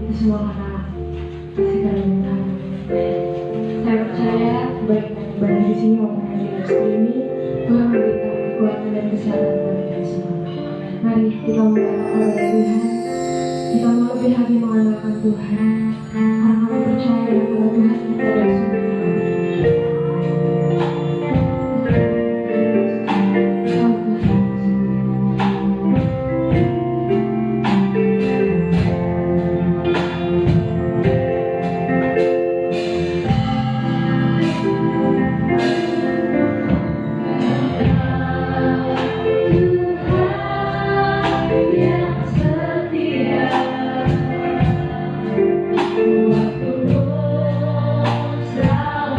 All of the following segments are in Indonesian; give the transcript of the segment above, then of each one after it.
Itu semua karena kasih karunia Tuhan. Saya percaya baik yang ibadah di sini maupun yang di industri ini, Tuhan memberikan kekuatan dan kesehatan kepada kita semua. Mari kita mengandalkan kepada Tuhan. Kita mau lebih lagi mengandalkan Tuhan. Karena kami percaya bahwa Tuhan kita adalah sumber kekuatan. Waktu selalu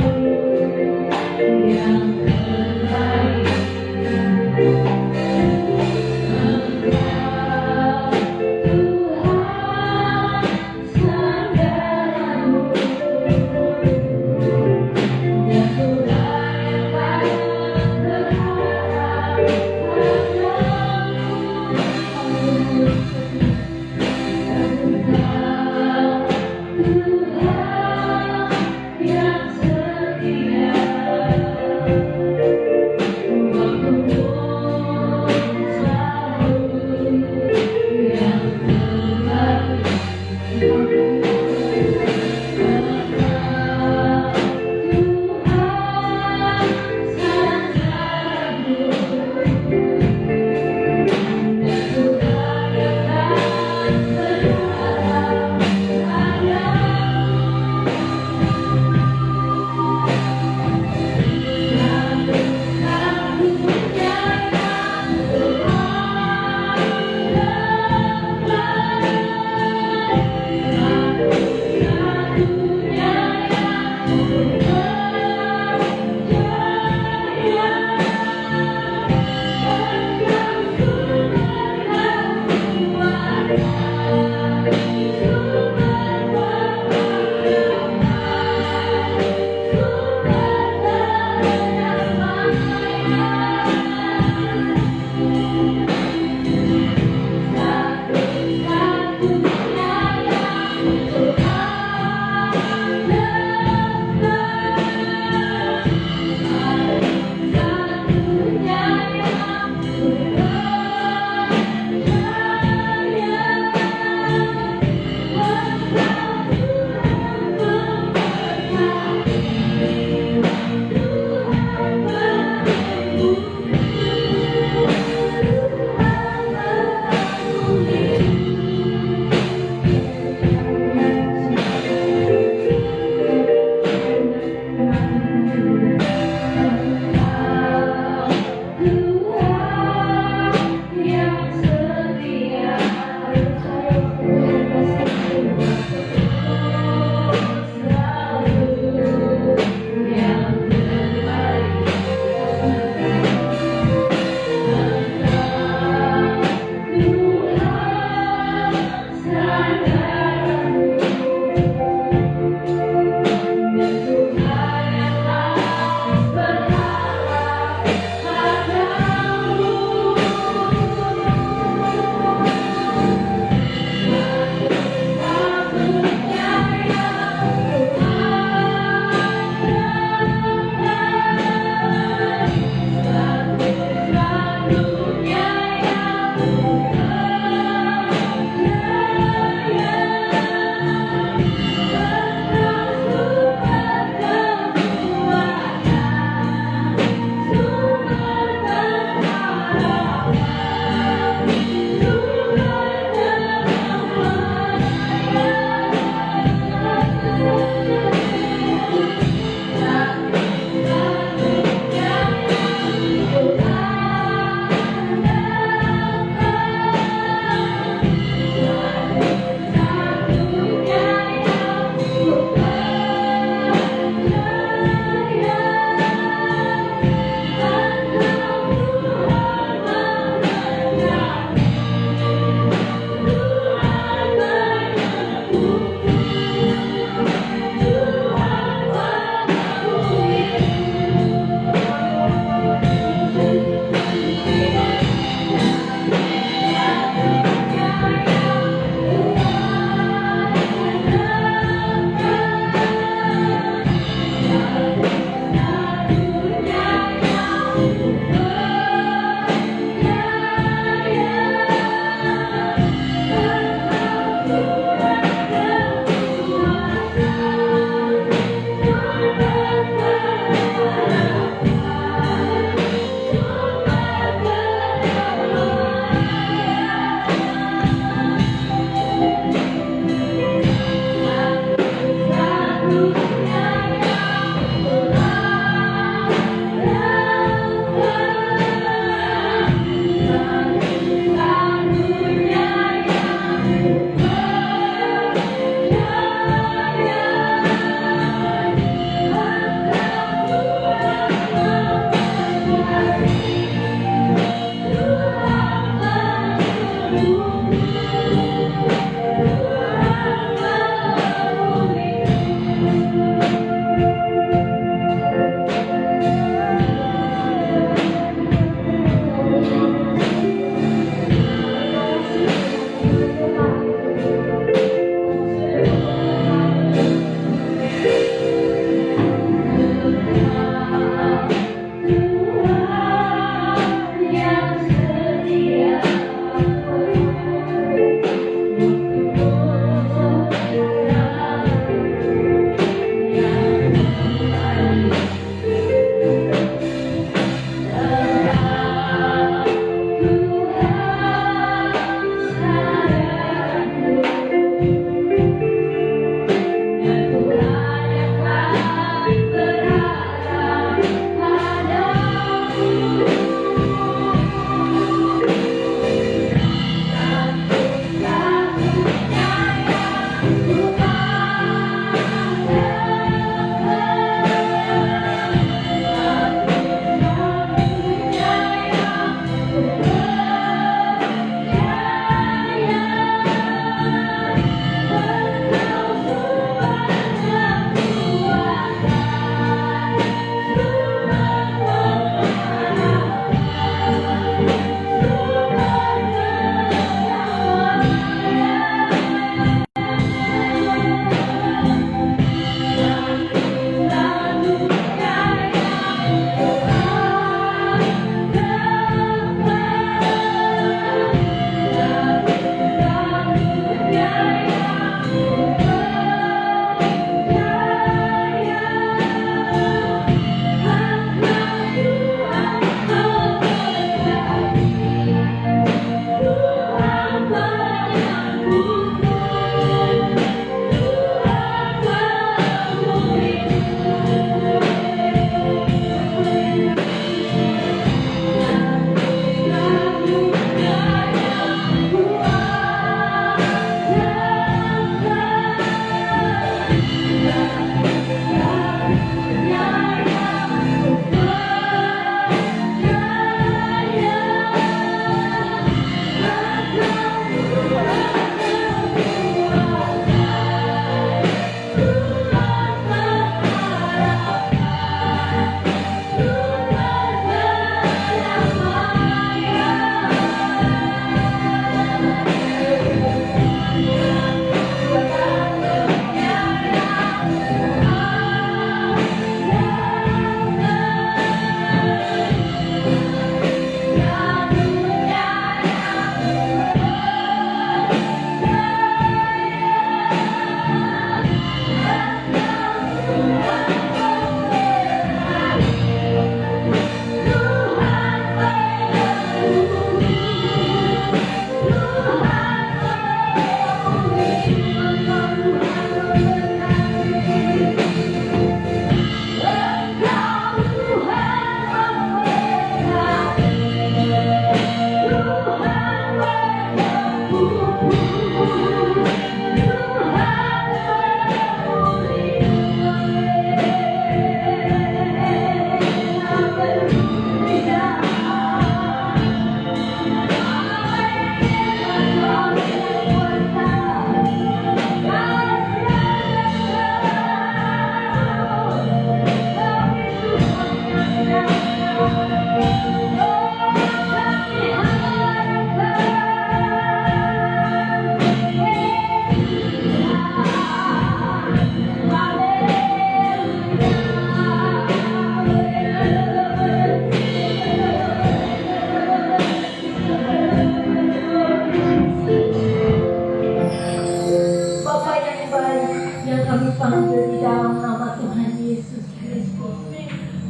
kami panggil di dalam nama Tuhan Yesus Kristus.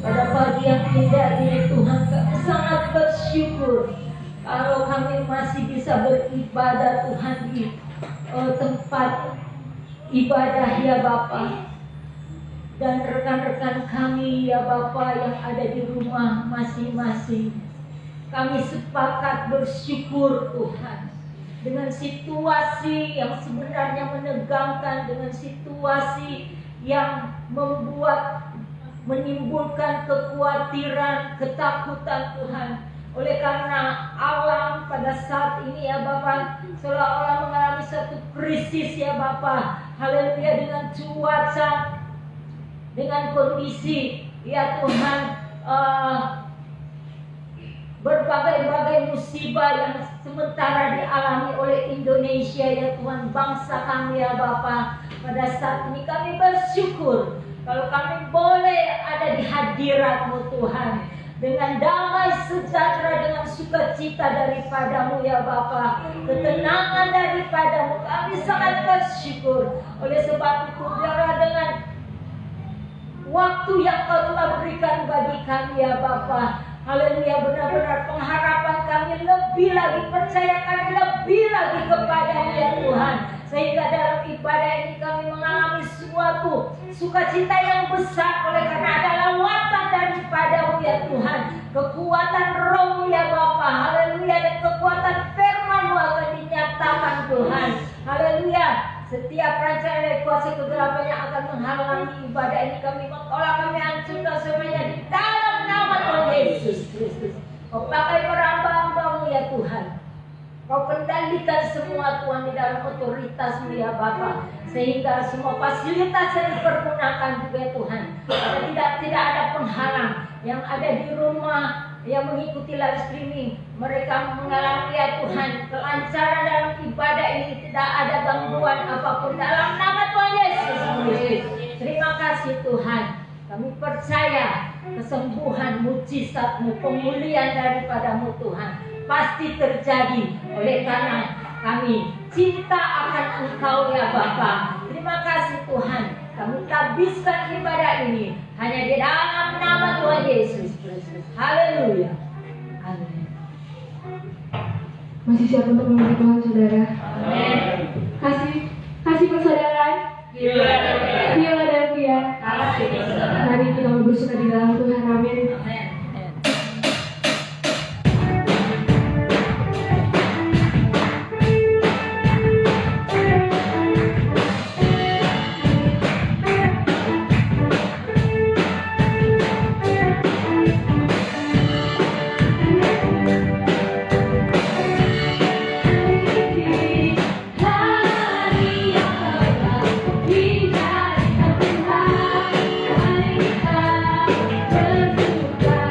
Pada pagi yang indah ini Tuhan, kami sangat bersyukur kalau kami masih bisa beribadah Tuhan di tempat ibadah ya Bapa. Dan rekan-rekan kami ya Bapa yang ada di rumah masing-masing, kami sepakat bersyukur Tuhan dengan situasi yang sebenarnya menegangkan, dengan situasi yang menimbulkan kekhawatiran, ketakutan Tuhan. Oleh karena alam pada saat ini ya Bapa seolah-olah mengalami satu krisis ya Bapa. Haleluya, dengan cuaca, dengan kondisi ya Tuhan, berbagai-bagai musibah yang sementara dialami oleh Indonesia ya Tuhan, bangsa kami ya Bapa. Pada saat ini kami bersyukur kalau kami boleh ada di hadirat-Mu Tuhan, dengan damai sejahtera, dengan sukacita daripadamu ya Bapa, ketenangan daripadamu. Kami sangat bersyukur. Oleh sebab itu biarlah dengan waktu yang Kau telah berikan bagi kami ya Bapa, haleluya, benar-benar pengharapan kami lebih lagi, percaya kami lebih lagi kepadamu ya Tuhan, sehingga dalam ibadah ini kami mengalami suatu sukacita yang besar oleh karena ada lawatan daripadamu ya Tuhan, kekuatan roh ya Bapa, haleluya, dan kekuatan firman-Mu akan dinyatakan Tuhan, haleluya. Setiap rancangan dari kuasa kegelapan yang akan menghalangi ibadah ini kami menolak, kami hancurkan semuanya di dalam nama Tuhan Yesus Kristus. Kau pakai perhamba-Mu ya Tuhan, Kau kendalikan semua Tuhan di dalam otoritas-Mu ya Bapa, sehingga semua fasilitas yang dipergunakan juga ya Tuhan, tidak ada penghalang. Yang ada di rumah yang mengikuti live streaming, mereka mengalami ya Tuhan kelancaran dalam ibadah ini, tidak ada gangguan apapun dalam nama Tuhan Yesus Kristus. Terima kasih Tuhan, kami percaya kesembuhan, mujizat-Mu, pemulihan daripadamu Tuhan pasti terjadi oleh karena kami cinta akan Engkau ya Bapa. Terima kasih Tuhan, kami habiskan ibadah ini hanya di dalam nama Tuhan Yesus Kristus. Haleluya. Amin. Masih siap untuk memuji Tuhan saudara? Amin. Kasih persaudaraan. Philadelphia. Mari kita bersuka di dalam Tuhan. Amin. Amin. Bersuka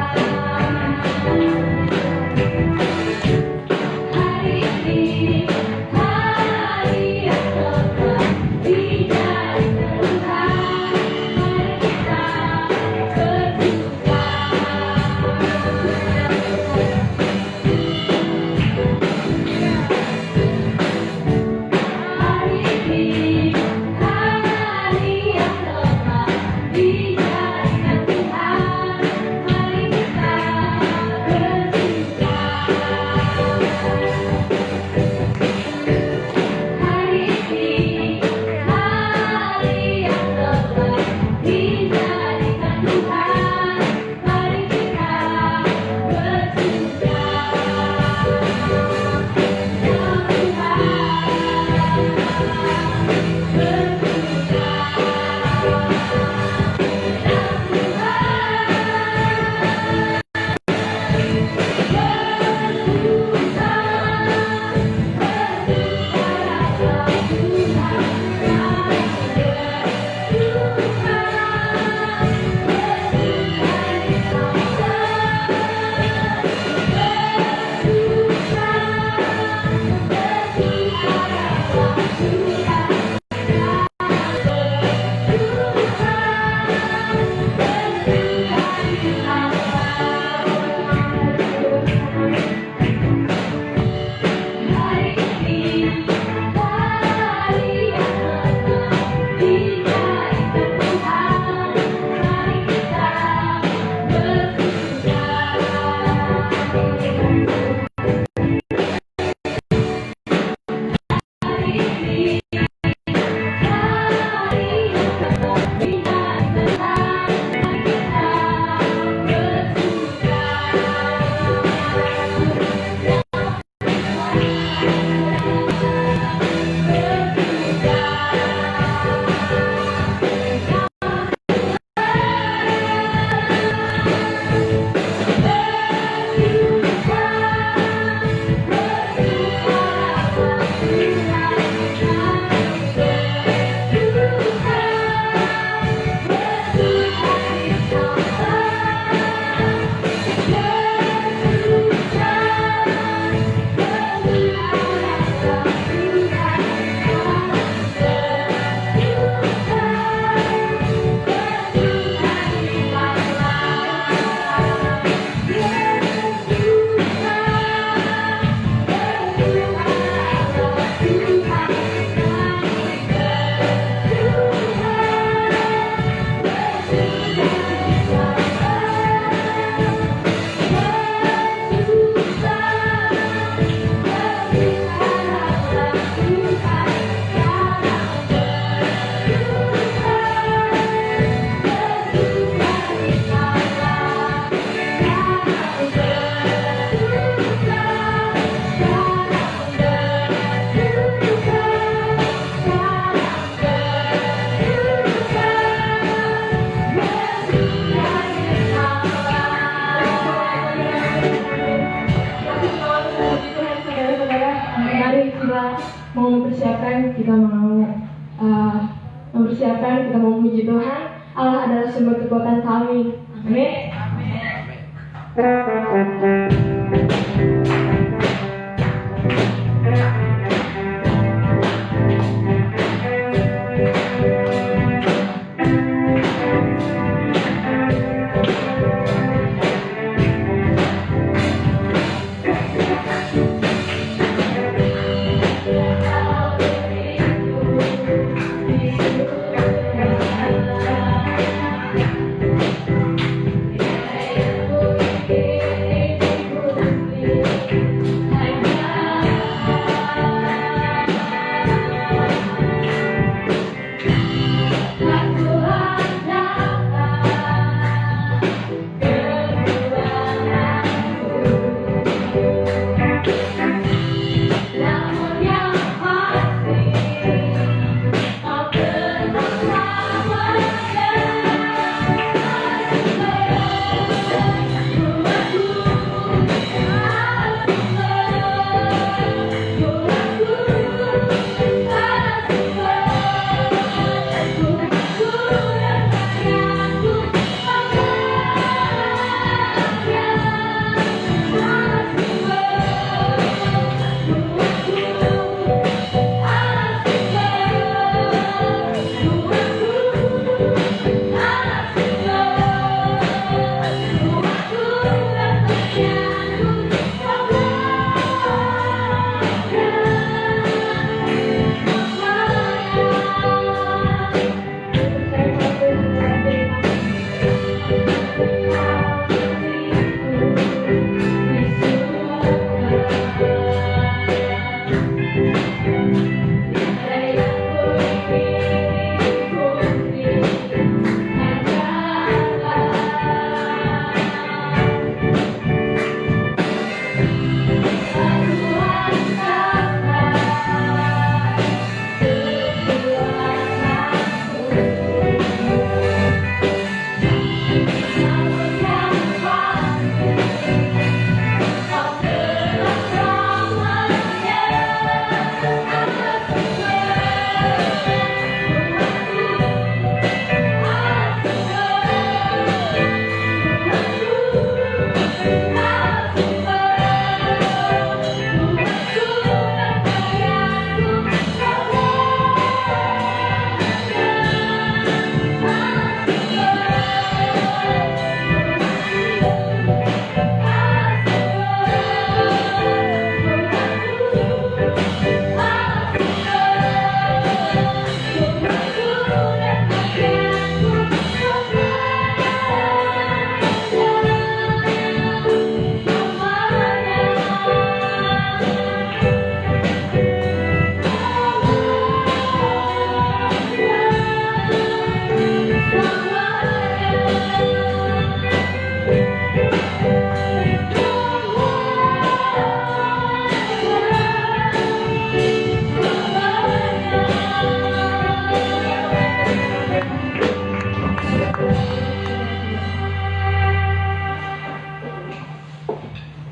mempersiapkan kita memuji Tuhan. Allah adalah sumber kekuatan kami. Amin.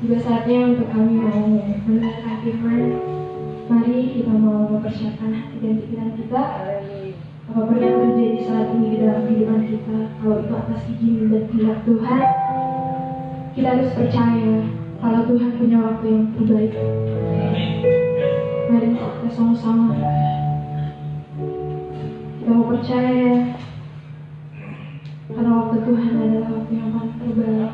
Juga saatnya untuk kami mau mendengarkan firman. Mari kita mau mempersiapkan hati dan pikiran kita. Apapun yang terjadi saat ini di dalam kehidupan kita, kalau itu atas izin dan kehendak Tuhan, kita harus percaya kalau Tuhan punya waktu yang terbaik. Mari kita sama-sama kita mau percaya karena waktu Tuhan adalah waktu yang paling terbaik.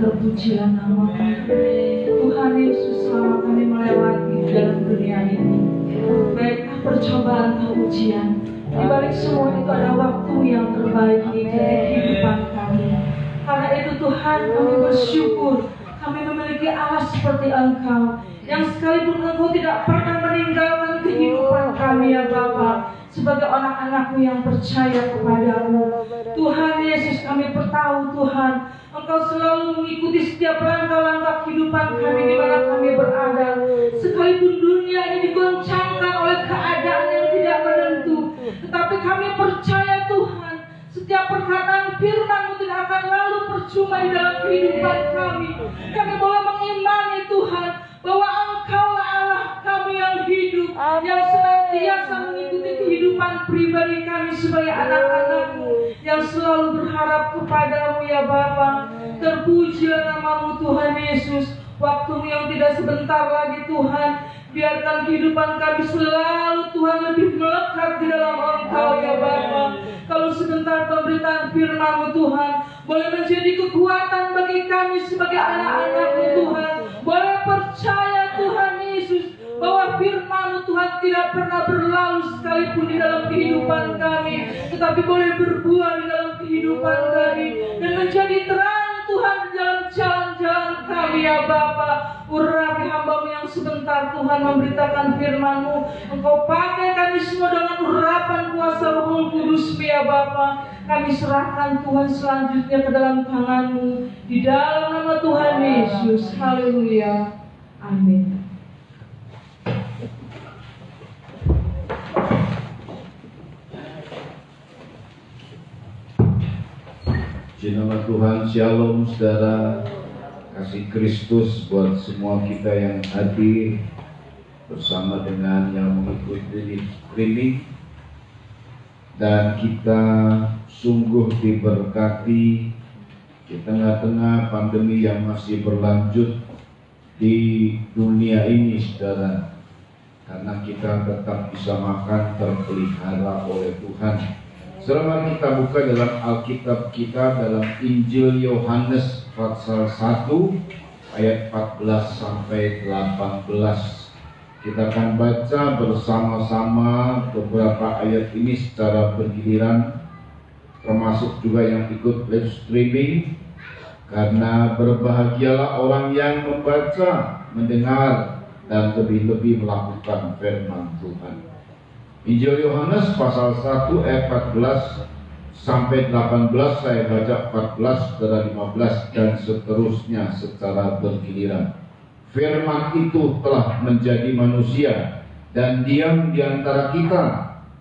terpujilah nama-Mu. Tuhan Yesus, selama kami melewati dalam dunia ini, baiklah percobaan atau ujian, di balik semua itu ada waktu yang terbaik di kehidupan kami. Karena itu Tuhan, kami bersyukur kami memiliki Allah seperti Engkau, yang sekalipun Engkau tidak pernah meninggalkan kehidupan kami ya Bapa, sebagai anak-anak-Mu yang percaya kepadamu. Tuhan Yesus, kami bertahu Tuhan, Engkau selalu mengikuti setiap langkah-langkah kehidupan kami di mana kami berada. Sekalipun dunia ini digoncangkan oleh keadaan yang tidak menentu, tetapi kami percaya Tuhan, setiap perkataan firman-Mu tidak akan lalu percuma di dalam kehidupan kami. Kami boleh mengimani Tuhan, bahwa Engkau-lah Allah kami yang hidup, yang senantiasa mengikuti kehidupan pribadi kami sebagai anak-anak-Mu, yang selalu berharap kepadamu ya Bapa. Terpujilah nama-Mu Tuhan Yesus. Waktu-Mu yang tidak sebentar lagi Tuhan, biarkan kehidupan kami selalu Tuhan lebih melekat di dalam Engkau ya Bapa. Kalau sebentar pemberitaan firman-Mu Tuhan boleh menjadi kekuatan bagi kami sebagai anak-anak-Mu Tuhan. Boleh percaya Tuhan Yesus, bahwa firman-Mu Tuhan tidak pernah berlalu sekalipun di dalam kehidupan kami, tetapi boleh berbuah di dalam kehidupan kami dan menjadi terang Tuhan di dalam jalan-jalan kami ya Bapa. Urapi hamba-Mu yang sebentar Tuhan memberitakan firman-Mu. Engkau pakai kami semua dengan urapan kuasa Roh Kudus ya Bapa. Kami serahkan Tuhan selanjutnya ke dalam tangan-Mu, di dalam nama Tuhan Yesus. Haleluya. Amin. Puji nama Tuhan. Shalom saudara. Kasih Kristus buat semua kita yang hadir bersama dengan yang mengikuti streaming. Dan kita sungguh diberkati di tengah-tengah pandemi yang masih berlanjut di dunia ini saudara. Karena kita tetap bisa makan terpelihara oleh Tuhan. Saudara, kita buka dalam Alkitab kita dalam Injil Yohanes pasal 1 ayat 14 sampai 18. Kita akan baca bersama-sama beberapa ayat ini secara bergiliran, termasuk juga yang ikut live streaming. Karena berbahagialah orang yang membaca, mendengar, dan lebih-lebih melakukan firman Tuhan. Injil Yohanes pasal 1 ayat 14 sampai 18, saya baca 14 dari 15 dan seterusnya secara bergiliran. Firman itu telah menjadi manusia dan diam di antara kita,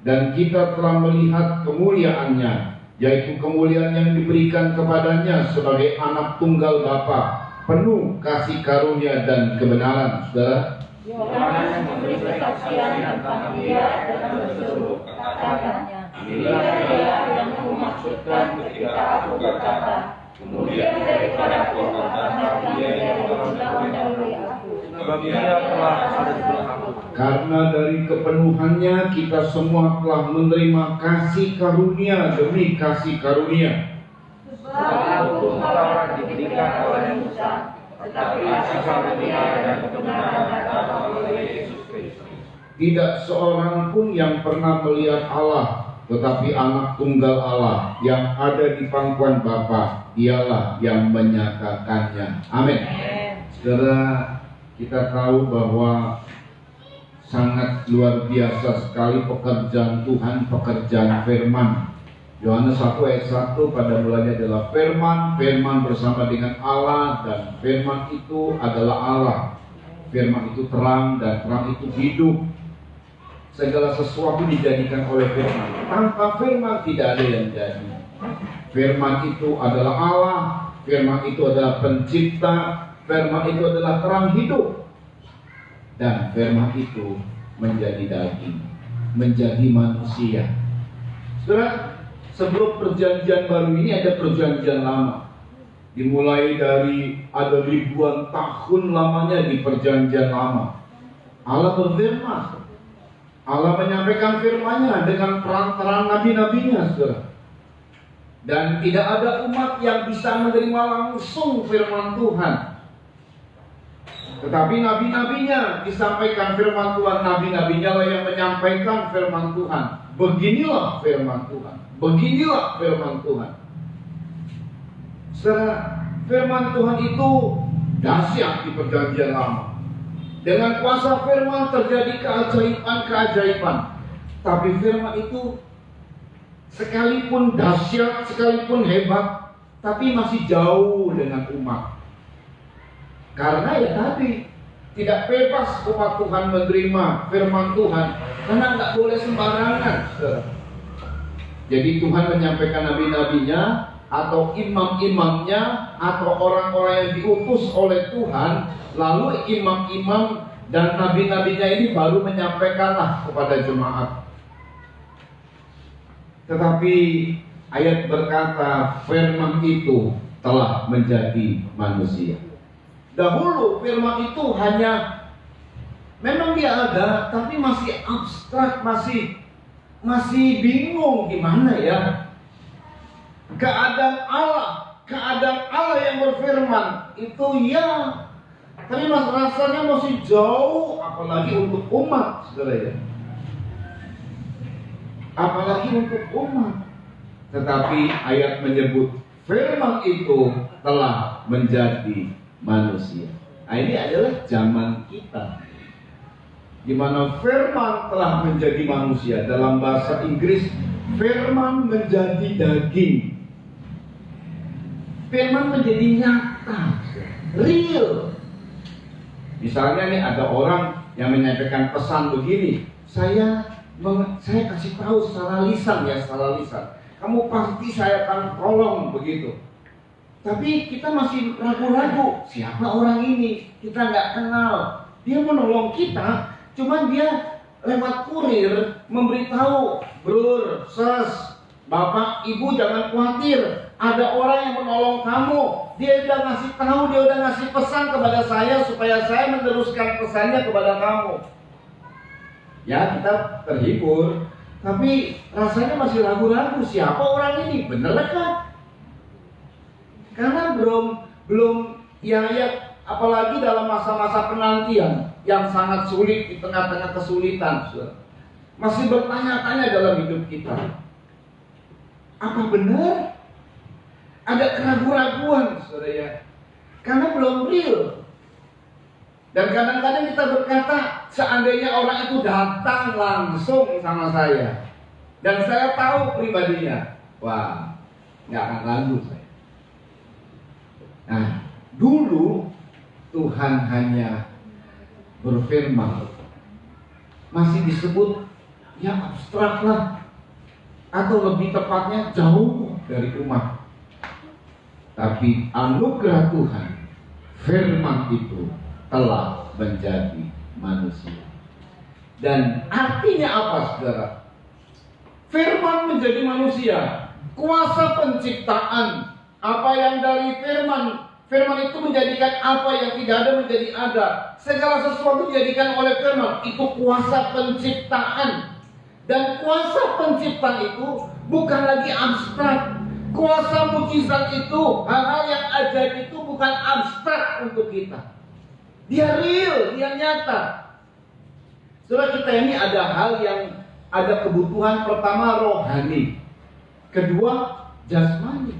dan kita telah melihat kemuliaannya, yaitu kemuliaan yang diberikan kepadanya sebagai anak tunggal Bapa, penuh kasih karunia dan kebenaran. Saudara, Yohanes memberi kesaksian tentang Dia dengan berseru, katanya, "Inilah Dia yang kumaksudkan ketika aku berkata, kemudian daripada aku datang Dia yang telah mendahului aku." Sebab Dia telah ada di belakangku. karena dari kepenuhannya kita semua telah menerima kasih karunia demi kasih karunia. Sebab aku telah diberikan oleh Musa, tetapi kasih karunia dan kebenaran datang oleh Yesus Kristus. Tidak seorang pun yang pernah melihat Allah, tetapi anak tunggal Allah yang ada di pangkuan Bapa, dialah yang menyatakannya. Amin. Saudara, kita tahu bahwa sangat luar biasa sekali pekerjaan Tuhan, pekerjaan firman. Yohanes 1 ayat 1 pada mulanya adalah firman, firman bersama dengan Allah, dan firman itu adalah Allah. Firman itu terang dan terang itu hidup. Segala sesuatu dijadikan oleh firman. Tanpa firman tidak ada yang jadi. Firman itu adalah Allah, firman itu adalah pencipta, firman itu adalah terang hidup. Dan firman itu menjadi daging, menjadi manusia. Saudara, sebelum perjanjian baru ini ada perjanjian lama. Dimulai dari ada ribuan tahun lamanya di perjanjian lama. Allah berfirman. Allah menyampaikan firman-Nya dengan perantaraan nabi-nabinya, saudara. Dan tidak ada umat yang bisa menerima langsung firman Tuhan. Tetapi nabi-nabinya disampaikan firman Tuhan. Nabi-nabinya lah yang menyampaikan firman Tuhan. Beginilah firman Tuhan. Beginilah firman Tuhan. Saudara, firman Tuhan itu dahsyat di perjanjian lama. Dengan kuasa firman terjadi keajaiban-keajaiban. Tapi firman itu sekalipun dahsyat, sekalipun hebat, tapi masih jauh dengan umat. Karena ya tadi, tidak bebas umat Tuhan menerima firman Tuhan, karena nggak boleh sembarangan. Jadi Tuhan menyampaikan nabi-nabinya, atau imam-imamnya, atau orang-orang yang diutus oleh Tuhan, lalu imam-imam dan nabi-nabinya ini baru menyampaikanlah kepada jemaat. Tetapi ayat berkata firman itu telah menjadi manusia. Dahulu firman itu hanya memang dia ada, tapi masih abstrak, masih bingung gimana ya. Keadaan Allah yang berfirman itu ya, tapi rasanya masih jauh, apalagi untuk umat, saudara ya. Apalagi untuk umat. Tetapi ayat menyebut firman itu telah menjadi manusia. Nah, ini adalah zaman kita, di mana firman telah menjadi manusia. Dalam bahasa Inggris, firman menjadi daging. Firman menjadi nyata, real. Misalnya nih ada orang yang menyampaikan pesan begini, saya kasih tahu secara lisan ya, secara lisan. Kamu pasti saya akan tolong begitu. Tapi kita masih ragu-ragu, siapa orang ini? Kita nggak kenal. Dia menolong kita, cuman dia lewat kurir memberitahu, Brur, Sis, Bapak, Ibu jangan khawatir. Ada orang yang menolong kamu. Dia udah ngasih tahu, dia udah ngasih pesan kepada saya supaya saya meneruskan pesannya kepada kamu. Ya, kita terhibur, tapi rasanya masih ragu-ragu, siapa orang ini? Benerkah? Karena belum ya, apalagi dalam masa-masa penantian yang sangat sulit, di tengah-tengah kesulitan, masih bertanya-tanya dalam hidup kita. Apa benar? Ada keraguan-raguan, saudara ya, karena belum real. Dan kadang-kadang kita berkata, seandainya orang itu datang langsung sama saya, dan saya tahu pribadinya, wah, nggak akan ragu saya. Nah, dulu Tuhan hanya berfirman, masih disebut ya abstrak lah, atau lebih tepatnya jauh dari umat. Tapi anugerah Tuhan, firman itu telah menjadi manusia. Dan artinya apa, saudara? Firman menjadi manusia, kuasa penciptaan. Apa yang dari firman itu menjadikan apa yang tidak ada menjadi ada. Segala sesuatu dijadikan oleh firman, itu kuasa penciptaan. Dan kuasa penciptaan itu bukan lagi abstrak. Kuasa mujizat itu, hal-hal yang ajaib itu bukan abstrak untuk kita. Dia real, dia nyata. Saudara, kita ini ada hal yang ada kebutuhan. Pertama rohani, kedua jasmani.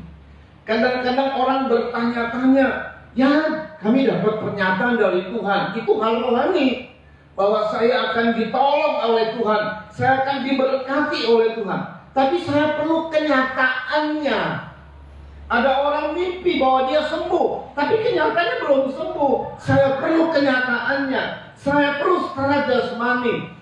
Kadang-kadang orang bertanya-tanya, ya kami dapat pernyataan dari Tuhan, itu hal rohani, bahwa saya akan ditolong oleh Tuhan, saya akan diberkati oleh Tuhan. Tapi saya perlu kenyataannya. Ada orang mimpi bahwa dia sembuh, tapi kenyataannya belum sembuh. Saya perlu kenyataannya. Saya perlu secara jasmani.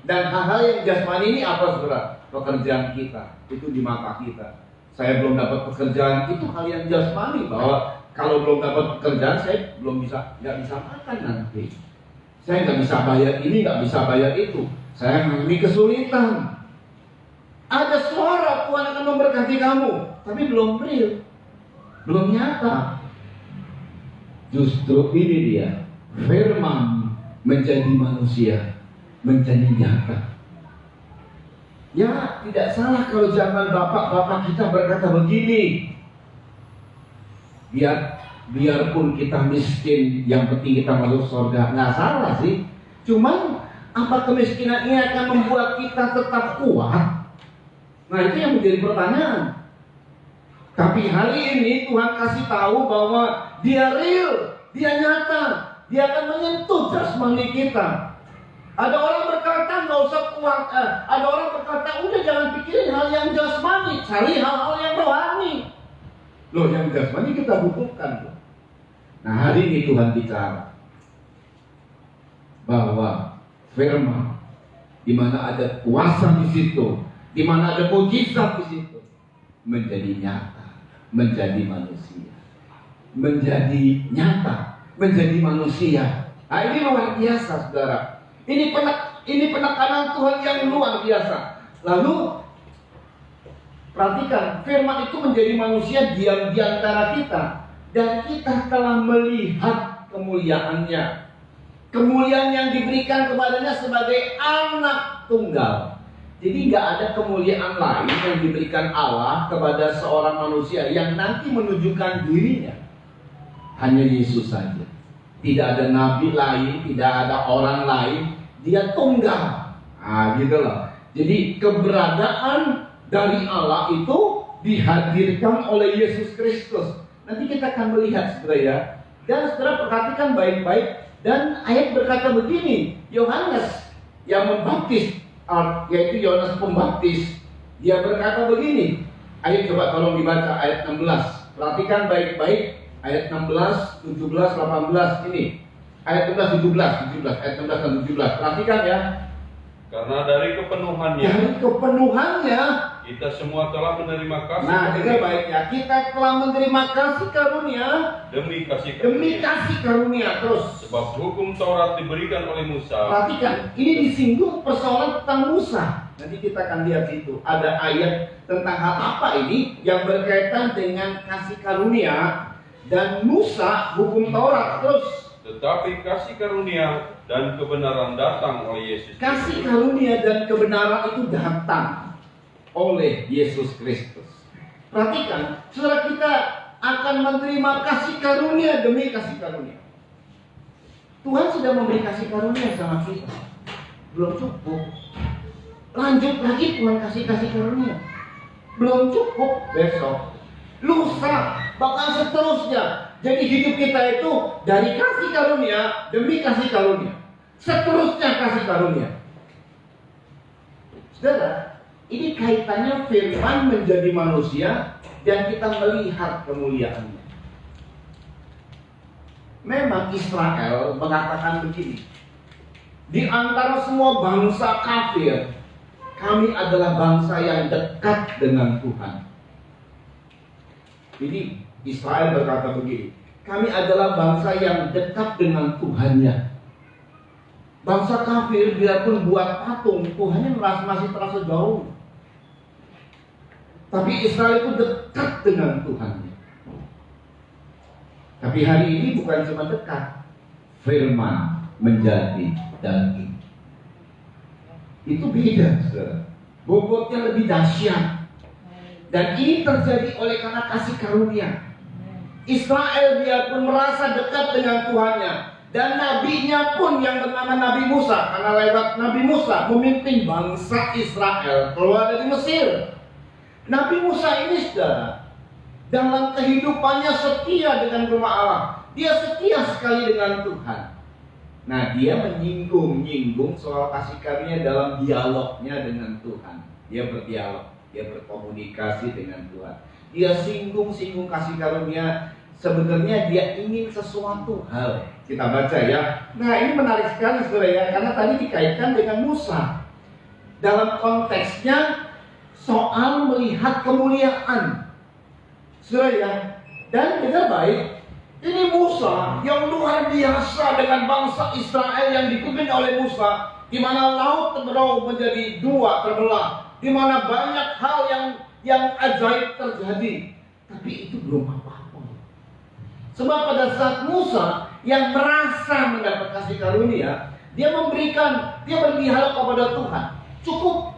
Dan hal-hal yang jasmani ini apa, saudara? Pekerjaan kita, itu di mata kita. Saya belum dapat pekerjaan, itu hal yang jasmani, bahwa kalau belum dapat pekerjaan, saya nggak bisa makan nanti. Saya nggak bisa bayar ini, nggak bisa bayar itu. Saya mengalami kesulitan. Ada suara Tuhan akan memberkati kamu, tapi belum real, belum nyata. Justru ini dia, firman menjadi manusia, menjadi nyata. Ya, tidak salah kalau zaman bapak-bapak kita berkata begini. Biarpun kita miskin, yang penting kita masuk surga. Nggak salah sih. Cuman apa kemiskinan ini akan membuat kita tetap kuat? Nah, itu yang menjadi pertanyaan. Tapi hari ini Tuhan kasih tahu bahwa Dia real, Dia nyata, Dia akan menyentuh jasmani kita. Ada orang berkata nggak usah kuat, ada orang berkata udah jangan pikirin hal yang jasmani, cari hal-hal yang rohani. Loh, yang jasmani kita butuhkan. Nah, hari ini Tuhan bicara bahwa firman, di mana ada kuasa di situ, di mana ada mujizat di situ, menjadi nyata, menjadi manusia, menjadi nyata, menjadi manusia. Nah, ini luar biasa, saudara. Ini penekanan Tuhan yang luar biasa. Lalu perhatikan, firman itu menjadi manusia diam di antara kita, dan kita telah melihat kemuliaannya. Kemuliaan yang diberikan kepadanya sebagai anak tunggal. Jadi nggak ada kemuliaan lain yang diberikan Allah kepada seorang manusia yang nanti menunjukkan dirinya. Hanya Yesus saja. Tidak ada nabi lain, tidak ada orang lain. Dia tunggal. Nah, gitu loh. Jadi keberadaan dari Allah itu dihadirkan oleh Yesus Kristus. Nanti kita akan melihat, saudara ya. Dan saudara perhatikan baik-baik. Dan ayat berkata begini, Yohanes yang membaptis, yaitu Yohanes Pembaptis, dia berkata begini. Ayat coba tolong dibaca ayat 16. Perhatikan baik-baik ayat 16, 17, 18 ini. Ayat 16, 17, ayat 16 dan 17. Perhatikan ya. Karena dari kepenuhannya, kita semua telah menerima kasih. Nah, dengar baik ya. Kita telah menerima kasih karunia demi kasih karunia. Terus. Sebab hukum Taurat diberikan oleh Musa. Perhatikan, ini disinggung persoalan tentang Musa. Nanti kita akan lihat itu. Ada ayat tentang hal apa ini yang berkaitan dengan kasih karunia dan Musa, hukum Taurat. Terus. Tetapi kasih karunia dan kebenaran datang oleh Yesus. Kasih karunia dan kebenaran itu datang oleh Yesus Kristus. Perhatikan, saudara, kita akan menerima kasih karunia demi kasih karunia. Tuhan sudah memberi kasih karunia sama kita. Belum cukup. Lanjut lagi Tuhan kasih karunia. Belum cukup, besok, lusa, bahkan seterusnya. Jadi hidup kita itu dari kasih karunia demi kasih karunia. Seterusnya kasih karunia. Saudara, ini kaitannya firman menjadi manusia dan kita melihat kemuliaannya. Memang Israel mengatakan begini, di antara semua bangsa kafir, kami adalah bangsa yang dekat dengan Tuhan. Ini Israel berkata begini, kami adalah bangsa yang dekat dengan Tuhannya. Bangsa kafir biarpun buat patung, Tuhannya masih terasa jauh. Tapi Israel itu dekat dengan Tuhannya. Tapi hari ini bukan cuma dekat, firman menjadi daging. Itu beda, saudara. Bobotnya lebih dahsyat. Dan ini terjadi oleh karena kasih karunia. Israel biarpun merasa dekat dengan Tuhannya, dan nabinya pun yang bernama Nabi Musa, karena lewat Nabi Musa memimpin bangsa Israel keluar dari Mesir. Nabi Musa ini, saudara, dalam kehidupannya setia dengan rumah Allah. Dia setia sekali dengan Tuhan. Nah, dia menyinggung soal kasih karunia dalam dialognya dengan Tuhan. Dia berdialog, dia berkomunikasi dengan Tuhan. Dia singgung kasih karunia. Sebenarnya dia ingin sesuatu hal. Kita baca ya. Nah, ini menarik sekali, saudara ya, karena tadi dikaitkan dengan Musa. Dalam konteksnya soal melihat kemuliaan, saudara ya. Dan dengar baik, ini Musa yang luar biasa dengan bangsa Israel yang dipimpin oleh Musa, di mana laut terbelah menjadi dua terbelah, di mana banyak hal yang ajaib terjadi. Tapi itu belum apa-apa. Sebab pada saat Musa yang merasa mendapat kasih karunia, dia berdialog kepada Tuhan. cukup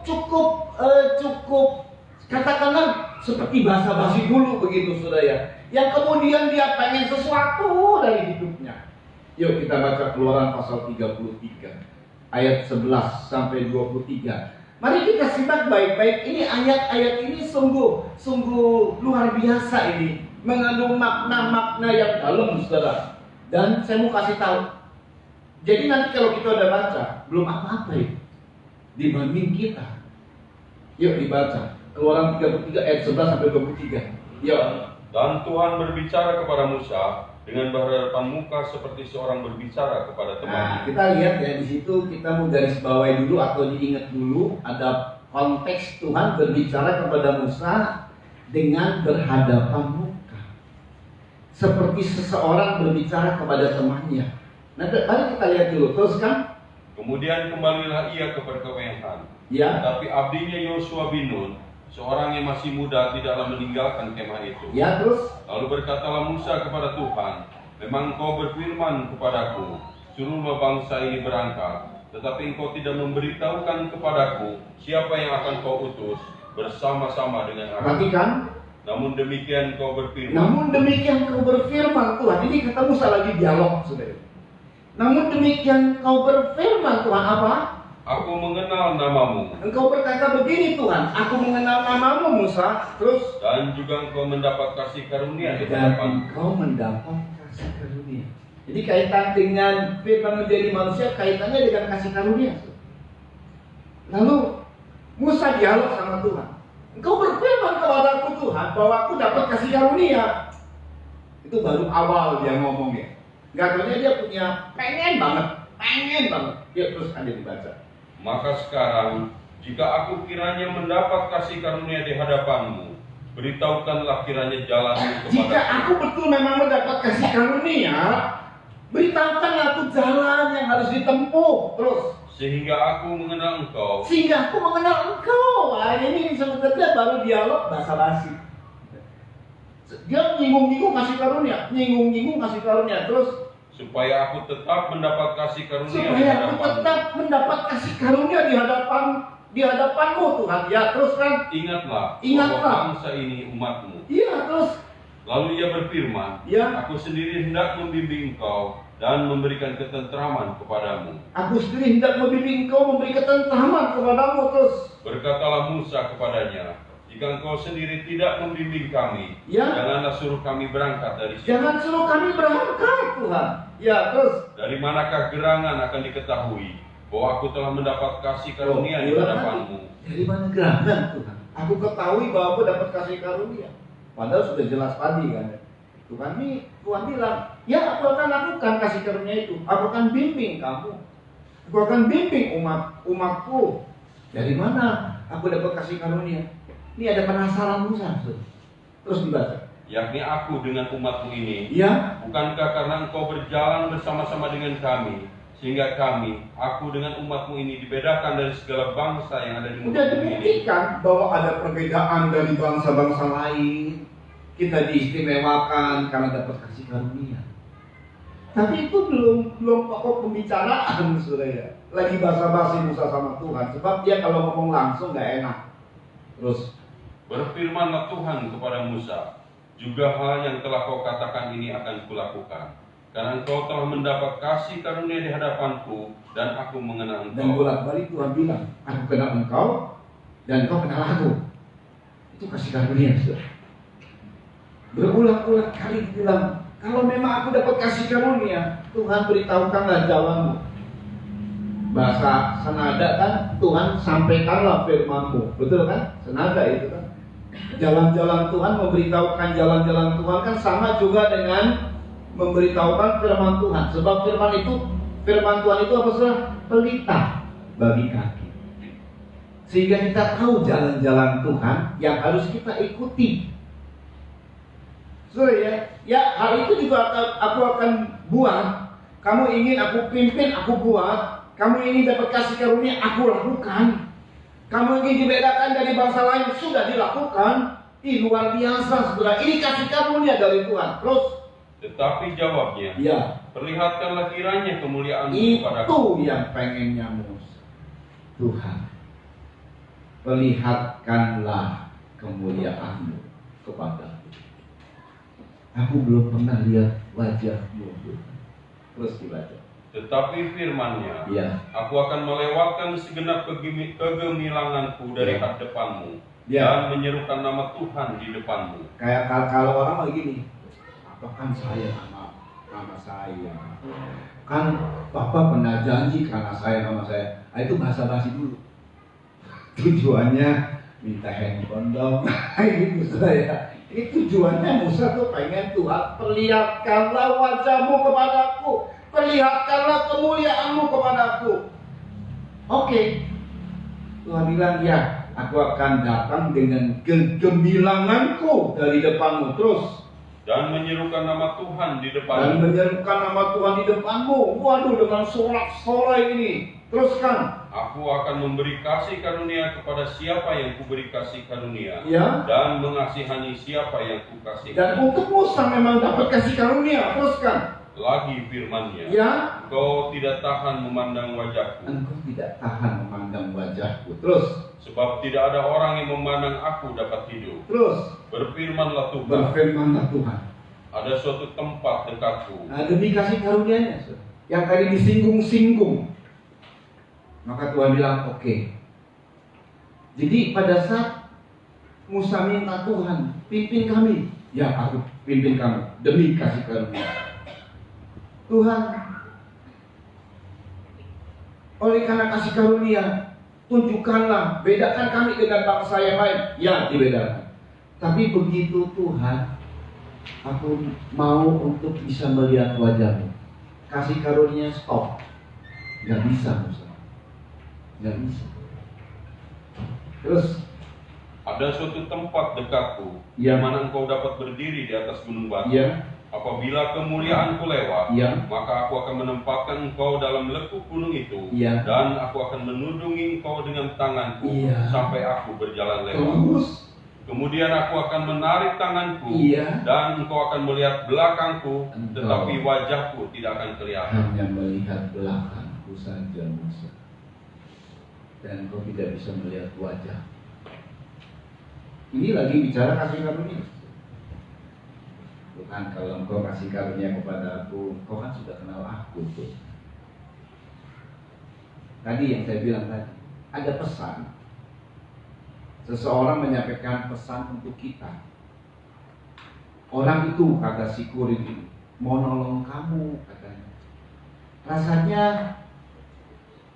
katakanlah seperti basa-basi dulu begitu saudara ya. Yang kemudian dia pengen sesuatu dari hidupnya. Yuk kita baca Keluaran pasal 33 ayat 11 sampai 23. Mari kita simak baik-baik. Ini ayat-ayat ini sungguh luar biasa ini, mengandung makna-makna yang dalam saudara. Dan saya mau kasih tahu. Jadi nanti kalau kita udah baca, belum apa-apa itu dibanding kita. Yuk dibaca Keluaran 33 ayat 11 sampai 23. Yuk. Dan Tuhan berbicara kepada Musa dengan berhadapan muka seperti seorang berbicara kepada Nah, temannya. kita lihat ya di situ, kita mau garis bawahi dulu atau diingat dulu ada konteks Tuhan berbicara kepada Musa dengan berhadapan muka. Seperti seseorang berbicara kepada temannya. Nah, mari kita lihat dulu terus kan? Kemudian kembalilah ia ke perkemahan. Ya. Tapi abdinya Yosua bin Nun, seorang yang masih muda, tidaklah meninggalkan kemah itu. Ya, terus Lalu berkatalah Musa kepada Tuhan, memang engkau berfirman kepadaku, suruhlah bangsa ini berangkat, tetapi engkau tidak memberitahukan kepadaku siapa yang akan kau utus bersama-sama dengan aku. perhatikan. Namun demikian kau berfirman. Namun demikian kau berfirman Tuhan. Ini kata Musa lagi dialog saudara. Namun demikian kau berfirman Tuhan apa? Aku mengenal namamu, Engkau berkata begini Tuhan, aku mengenal namamu Musa. Terus dan juga engkau mendapat kasih karunia di dan hadapanku. engkau mendapat kasih karunia. Jadi kaitan dengan firman menjadi manusia, kaitannya dengan kasih karunia. Lalu Musa dialog sama Tuhan. Engkau berfirman kepadaku Tuhan bahwa aku dapat kasih karunia. Itu baru awal dia ngomong ya. Gak taunya dia punya pengen banget. Ya terus ada dibaca. Maka sekarang, jika aku kiranya mendapat kasih karunia di hadapanmu, beritahukanlah kiranya jalanmu Jika kepadaku. aku betul memang mendapat kasih karunia, beritahukan aku jalan yang harus ditempuh. Terus Sehingga aku mengenal engkau. sehingga aku mengenal engkau. Wah, ini sebenarnya baru dialog basa-basi. Dia nyinggung-nyinggung kasih karunia, terus Supaya aku tetap mendapat kasih karunia di supaya aku hadapanmu. tetap mendapat kasih karunia di hadapanmu Tuhan. Ya, terus kan? Ingatlah Ingatlah. bahwa bangsa ini umatmu. Iya, terus Lalu ia berfirman, ya, aku sendiri hendak membimbing engkau dan memberikan ketentraman kepadamu. aku sendiri hendak membimbing engkau, memberi ketentraman kepadamu. Terus Berkatalah Musa kepadanya, jika engkau sendiri tidak membimbing kami, ya, janganlah suruh kami berangkat dari sini. jangan suruh kami berangkat Tuhan. Ya, terus Dari manakah gerangan akan diketahui bahwa aku telah mendapat kasih karunia di hadapanmu? dari mana gerangan Tuhan? Aku ketahui bahwa aku dapat kasih karunia. Padahal sudah jelas tadi kan. Tuhan bilang, ya aku akan lakukan kasih karunia itu. Aku akan bimbing kamu. Aku akan bimbing umatku. Dari mana aku dapat kasih karunia? Ini ada penasaran Musa. Terus dibaca. Yakni aku dengan umatmu ini, Ya, bukankah karena engkau berjalan bersama-sama dengan kami, sehingga aku dengan umatmu ini dibedakan dari segala bangsa yang ada di udah muka bumi ini. dibuktikan bahwa ada perbedaan dari bangsa-bangsa lain. Kita diistimewakan karena dapat kasih karunia. Tapi itu belum pokok pembicaraan saudara ya. Lagi basa-basi Musa sama Tuhan. Sebab dia kalau ngomong langsung gak enak. Terus Berfirmanlah Tuhan kepada Musa, juga hal yang telah kau katakan ini akan kulakukan. Karena engkau telah mendapat kasih karunia di hadapanku, dan aku mengenal dan engkau. bolak-balik Tuhan bilang, aku kenal engkau dan engkau kenal aku. Itu kasih karunia saudara. Berulang-ulang kali dibilang, kalau memang aku dapat kasih karunia, Tuhan beritahukanlah jalanmu. Bahasa senada kan, Tuhan sampaikanlah firman-Mu. Betul kan? Senada itu kan. Jalan-jalan Tuhan, memberitahukan jalan-jalan Tuhan kan sama juga dengan memberitahukan firman Tuhan. Sebab firman Tuhan itu apa saudara? Pelita bagi kaki. Sehingga kita tahu jalan-jalan Tuhan yang harus kita ikuti. Saudara ya, hal itu juga aku akan buat. Kamu ingin aku pimpin, aku buat. Kamu ingin dapat kasih karunia, aku lakukan. Kamu ingin dibedakan dari bangsa lain, sudah dilakukan. Luar biasa saudara. Ini kasih karunia dari Tuhan. Terus Tetapi jawabnya, ya, perlihatkanlah kiranya kemuliaan-Mu itu kepadaku. yang pengennya Musa. Tuhan, perlihatkanlah kemuliaan-Mu kepadaku. Aku belum pernah lihat wajah-Mu. Terus dibaca. Tetapi firman-Nya, Ya. aku akan melewatkan segenap kegemilanganku dari hadapan-Mu, Ya. dan menyerukan nama Tuhan di depan-Mu. Kayak kalau orang begini, apa kan saya nama saya, kan Bapak pernah janji karena saya nama saya. Nah, itu bahasa basi dulu. Tujuannya minta handphone dong, gitu saya. Ini tujuannya Musa tuh pengen Tuhan perlihatkanlah wajah-Mu kepadaku, perlihatkanlah kemuliaan-Mu kepadaku. Oke, Tuhan bilang ya, aku akan datang dengan kegemilanganku dari depan-Mu. Terus Dan menyerukan nama Tuhan di dan depan-Mu. menyerukan nama Tuhan di depan-Mu. Waduh, dengan sorak-sorai ini. Teruskan. Aku akan memberi kasih karunia kepada siapa yang kuberi kasih karunia, Ya. dan mengasihani siapa yang kukasihi. Dan untuk Musa memang dapat kasih karunia. Teruskan. Lagi firman-Nya, Ya. engkau tidak tahan memandang wajahku, Engkau tidak tahan memandang wajahku. Terus. sebab tidak ada orang yang memandang aku dapat hidup. Terus. Berfirmanlah Tuhan, Berfirmanlah Tuhan. ada suatu tempat dekatku, Nah, demi kasih karunia-Nya yang tadi disinggung-singgung. Maka Tuhan bilang, oke. Jadi pada saat Musa minta Tuhan, pimpin kami. Ya, aku pimpin kamu demi kasih karunia. Tuhan, oleh karena kasih karunia, tunjukkanlah, bedakan kami dengan bangsa yang lain. Ya, dibedakan. Tapi begitu Tuhan, aku mau untuk bisa melihat wajah-Mu. Kasih karunia stop. Gak bisa Musa. Gak bisa. Terus ada suatu tempat dekatku, Ya. di mana engkau dapat berdiri di atas gunung batu. ya, Apabila kemuliaanku lewat, Ya. maka aku akan menempatkan engkau dalam lekuk gunung itu, Ya. dan aku akan menudungi engkau dengan tanganku Ya. sampai aku berjalan lewat. terus Kemudian aku akan menarik tanganku, Iya. dan engkau akan melihat belakangku, Engkau. tetapi wajahku tidak akan kelihatan. hanya melihat belakangku saja Musa. Dan kau tidak bisa melihat wajah. Ini lagi bicara kasih karunia. Tuhan, kalau engkau kasih karunia kepada aku, engkau kan sudah kenal aku tuh. Tadi yang saya bilang tadi, ada pesan. Seseorang menyampaikan pesan untuk kita. Orang itu, kata si kurir ini, mau nolong kamu, katanya. Rasanya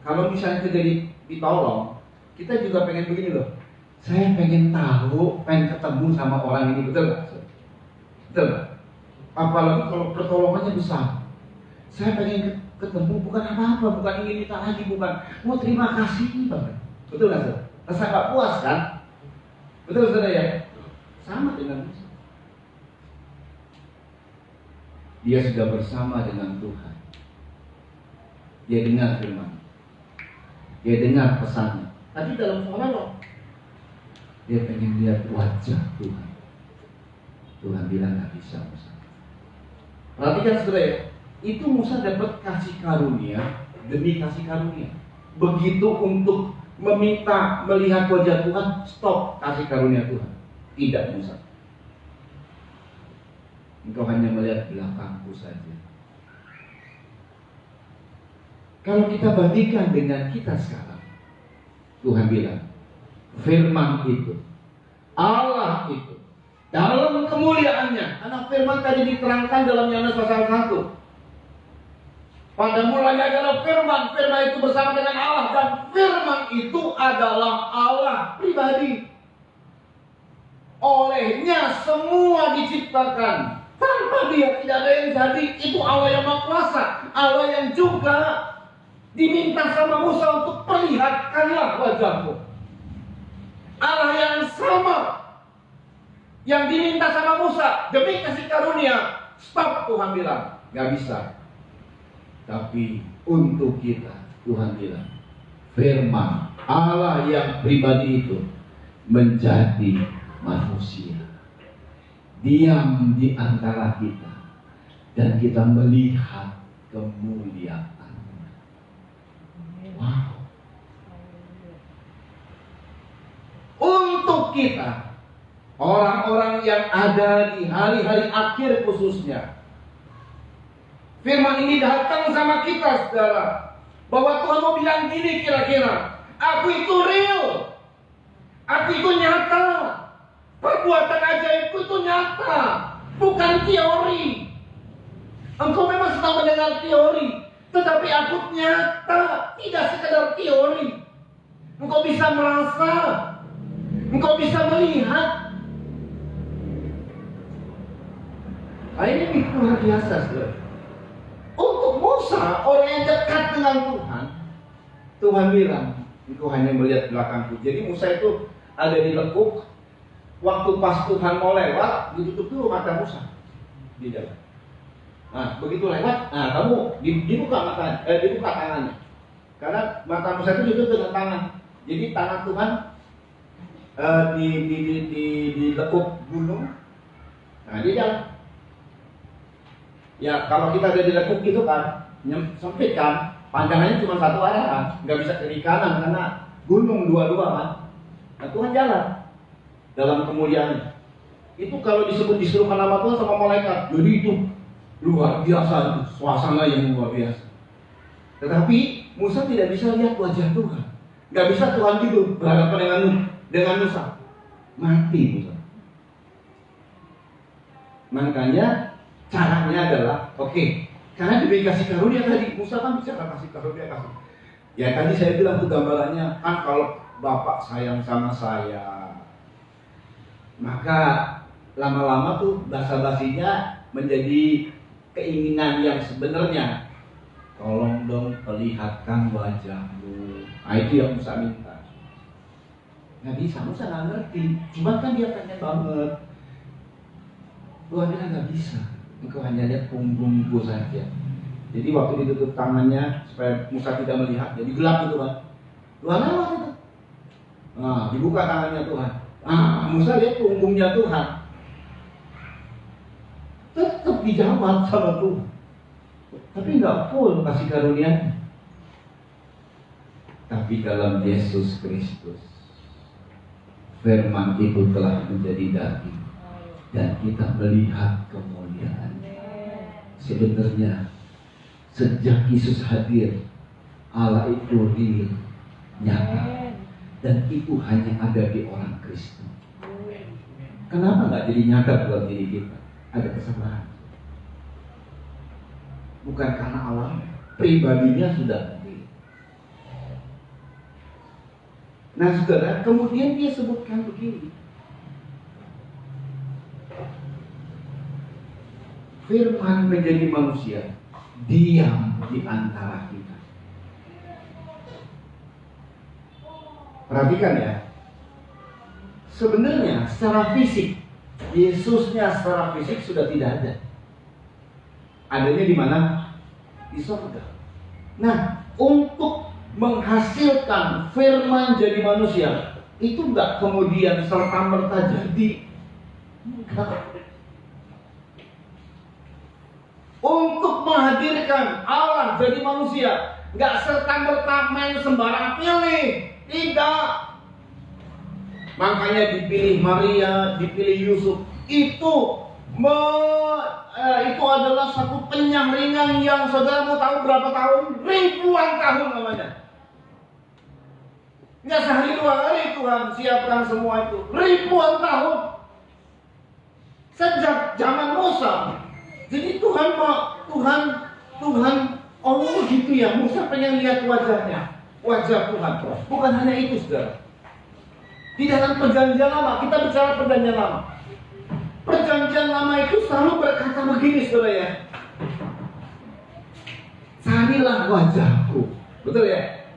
kalau misalnya kita ditolong, kita juga pengen begini loh. Saya pengen tahu, pengen ketemu sama orang ini, betul nggak? Betul nggak? Apalagi kalau pertolongannya besar. Saya pengen ketemu, bukan apa-apa, bukan ingin minta lagi, bukan mau terima kasih banget. Betul nggak, Saudara? Rasa nggak puas kan? Betul, Saudara ya? Sama dengan Musa. Dia sudah bersama dengan Tuhan. Dia dengar firman. Dia dengar pesannya. Tapi dalam suara loh, dia pengen lihat wajah Tuhan. Tuhan bilang nggak bisa Musa. Perhatikan saudara ya, itu Musa dapat kasih karunia demi kasih karunia. Begitu untuk meminta melihat wajah Tuhan, stop kasih karunia Tuhan. Tidak Musa. Engkau hanya melihat belakangku saja. Kalau kita bandingkan dengan kita sekarang, Tuhan bilang, firman itu, Allah itu, dalam kemuliaannya, karena firman tadi diterangkan dalam Yohanes pasal 1. Pada mulanya adalah firman, firman itu bersama dengan Allah, dan firman itu adalah Allah pribadi. Olehnya semua diciptakan. Tanpa dia tidak ada yang jadi. Itu Allah yang Maha Kuasa, Allah yang juga diminta sama Musa untuk perlihatkanlah wajahmu. Allah yang sama yang diminta sama Musa demi kasih karunia. Stop, Tuhan bilang, gak bisa. Tapi untuk kita, Tuhan bilang, firman Allah yang pribadi itu menjadi manusia, diam di antara kita, dan kita melihat kemuliaan. Wow. kita, orang-orang yang ada di hari-hari akhir khususnya, firman ini datang sama kita, saudara, bahwa Tuhan mau bilang gini kira-kira, aku itu real, aku itu nyata, perbuatan ajaibku itu nyata, bukan teori. Engkau memang sedang mendengar teori, tetapi aku nyata, tidak sekedar teori. Engkau bisa merasa, engkau bisa melihat. Ini luar biasa, saudara. Untuk Musa, orang yang dekat dengan Tuhan, Tuhan bilang, engkau hanya melihat belakangku. Jadi Musa itu ada di lekuk. Waktu pas Tuhan mau lewat, ditutup dulu mata Musa di dalam. Nah, begitu lewat, nah kamu dibuka tangannya. Karena mata Musa itu ditutup dengan tangan. Jadi tangan Tuhan di lekuk gunung. Nah, dia jalan. Ya, kalau kita ada di lekuk itu kan, sempit kan, pandangannya cuma satu arah kan, nggak bisa kiri kanan karena gunung dua-dua kan. Nah, Tuhan jalan dalam kemuliaan. Itu kalau disuruhkan nama Tuhan sama malaikat, jadi itu luar biasa, itu suasana yang luar biasa. Tetapi Musa tidak bisa lihat wajah Tuhan, nggak bisa Tuhan tidur berhadapan dengan Musa, mati Musa. Makanya caranya adalah, karena diberi kasih karunia tadi, Musa kan bicara kasih karunia kasih. Ya tadi saya bilang tuh gambarannya, kan kalau Bapak sayang sama saya, maka lama-lama tuh basa-basinya menjadi keinginan yang sebenarnya. Tolong dong perlihatkan wajahmu. Nah, itu yang Musa minta. Nggak bisa, Musa nggak ngerti. Cuma kan dia pengen banget. Tuhan bilang nggak bisa. Engkau hanya lihat punggungku saja. Jadi waktu ditutup tangannya supaya Musa tidak melihat, jadi gelap itu kan. Tuhan lewat itu. Nah, dibuka tangannya Tuhan. Ah, Musa lihat punggungnya Tuhan. Tetap dijawab sama Tuhan. Tapi nggak full kasih karunia. Tapi dalam Yesus Kristus, firman itu telah menjadi daging dan kita melihat kemuliaan. Sebenarnya sejak Yesus hadir, Allah itu real, nyata, dan itu hanya ada di orang Kristen. Kenapa nggak jadi nyata dalam diri kita? Ada kesalahan. Bukan karena Allah, pribadinya sudah hadir. Nah saudara, kemudian dia sebutkan begini. Firman menjadi manusia, diam di antara kita. Perhatikan ya. Sebenarnya secara fisik, Yesusnya secara fisik sudah tidak ada. Adanya di mana? Di surga. Nah, untuk menghasilkan firman jadi manusia, itu enggak kemudian serta-merta jadi. Enggak. Untuk menghadirkan Allah jadi manusia, enggak serta-merta main sembarang pilih. Tidak. Makanya dipilih Maria, dipilih Yusuf. Itu adalah satu penyaringan yang saudara mau tahu berapa tahun? Ribuan tahun namanya. Nggak sehari dua hari Tuhan siapkan semua itu. Ribuan tahun. Sejak zaman Musa. Jadi Tuhan, oh gitu ya, Musa pengen lihat wajahnya. Wajah Tuhan. Bukan hanya itu, saudara. Di dalam perjanjian lama, kita bicara perjanjian lama. Perjanjian lama itu selalu berkata begini, saudara ya. Carilah wajahku. Betul ya?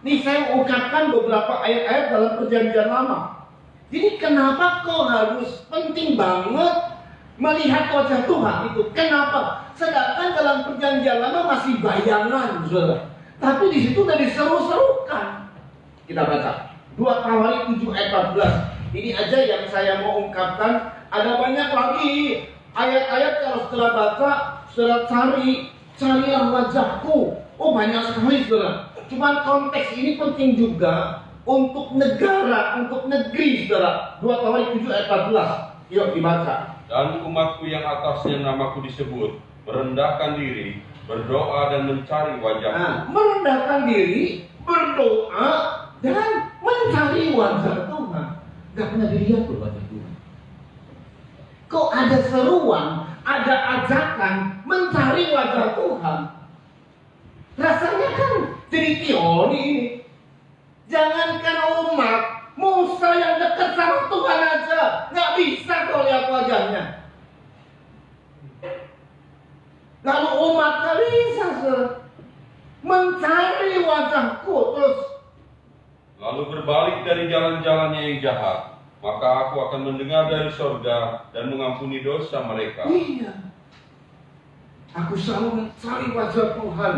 Nih saya ungkapkan beberapa ayat-ayat dalam perjanjian lama. Jadi kenapa kau harus penting banget melihat wajah Tuhan itu? Kenapa? Sedangkan dalam perjanjian lama masih bayangan, saudara. Tapi di situ udah diseru-serukan. Kita baca 2 Tawarik 7 ayat 14. Ini aja yang saya mau ungkapkan. Ada banyak lagi ayat-ayat kalau setelah baca, saudara carilah wajahku. Oh banyak sekali saudara. Cuman konteks ini penting juga untuk negara, untuk negeri, saudara. 2 Tawarikh 7 ayat 14. Yuk dibaca. Dan umatku yang atasnya namaku disebut merendahkan diri, berdoa dan mencari wajahku. Nah, merendahkan diri, berdoa dan mencari wajah Tuhan. Gak pernah dilihat tuh wajah Tuhan. Kok ada seruan, ada ajakan mencari wajah Tuhan? Rasanya kan jadi teori ini. Jangankan umat, Musa yang dekat sama Tuhan aja nggak bisa kau lihat wajahnya. Lalu umat nggak bisa mencari wajahku terus. Lalu berbalik dari jalan-jalannya yang jahat, maka aku akan mendengar dari sorga dan mengampuni dosa mereka. Iya. Aku selalu mencari wajah Tuhan.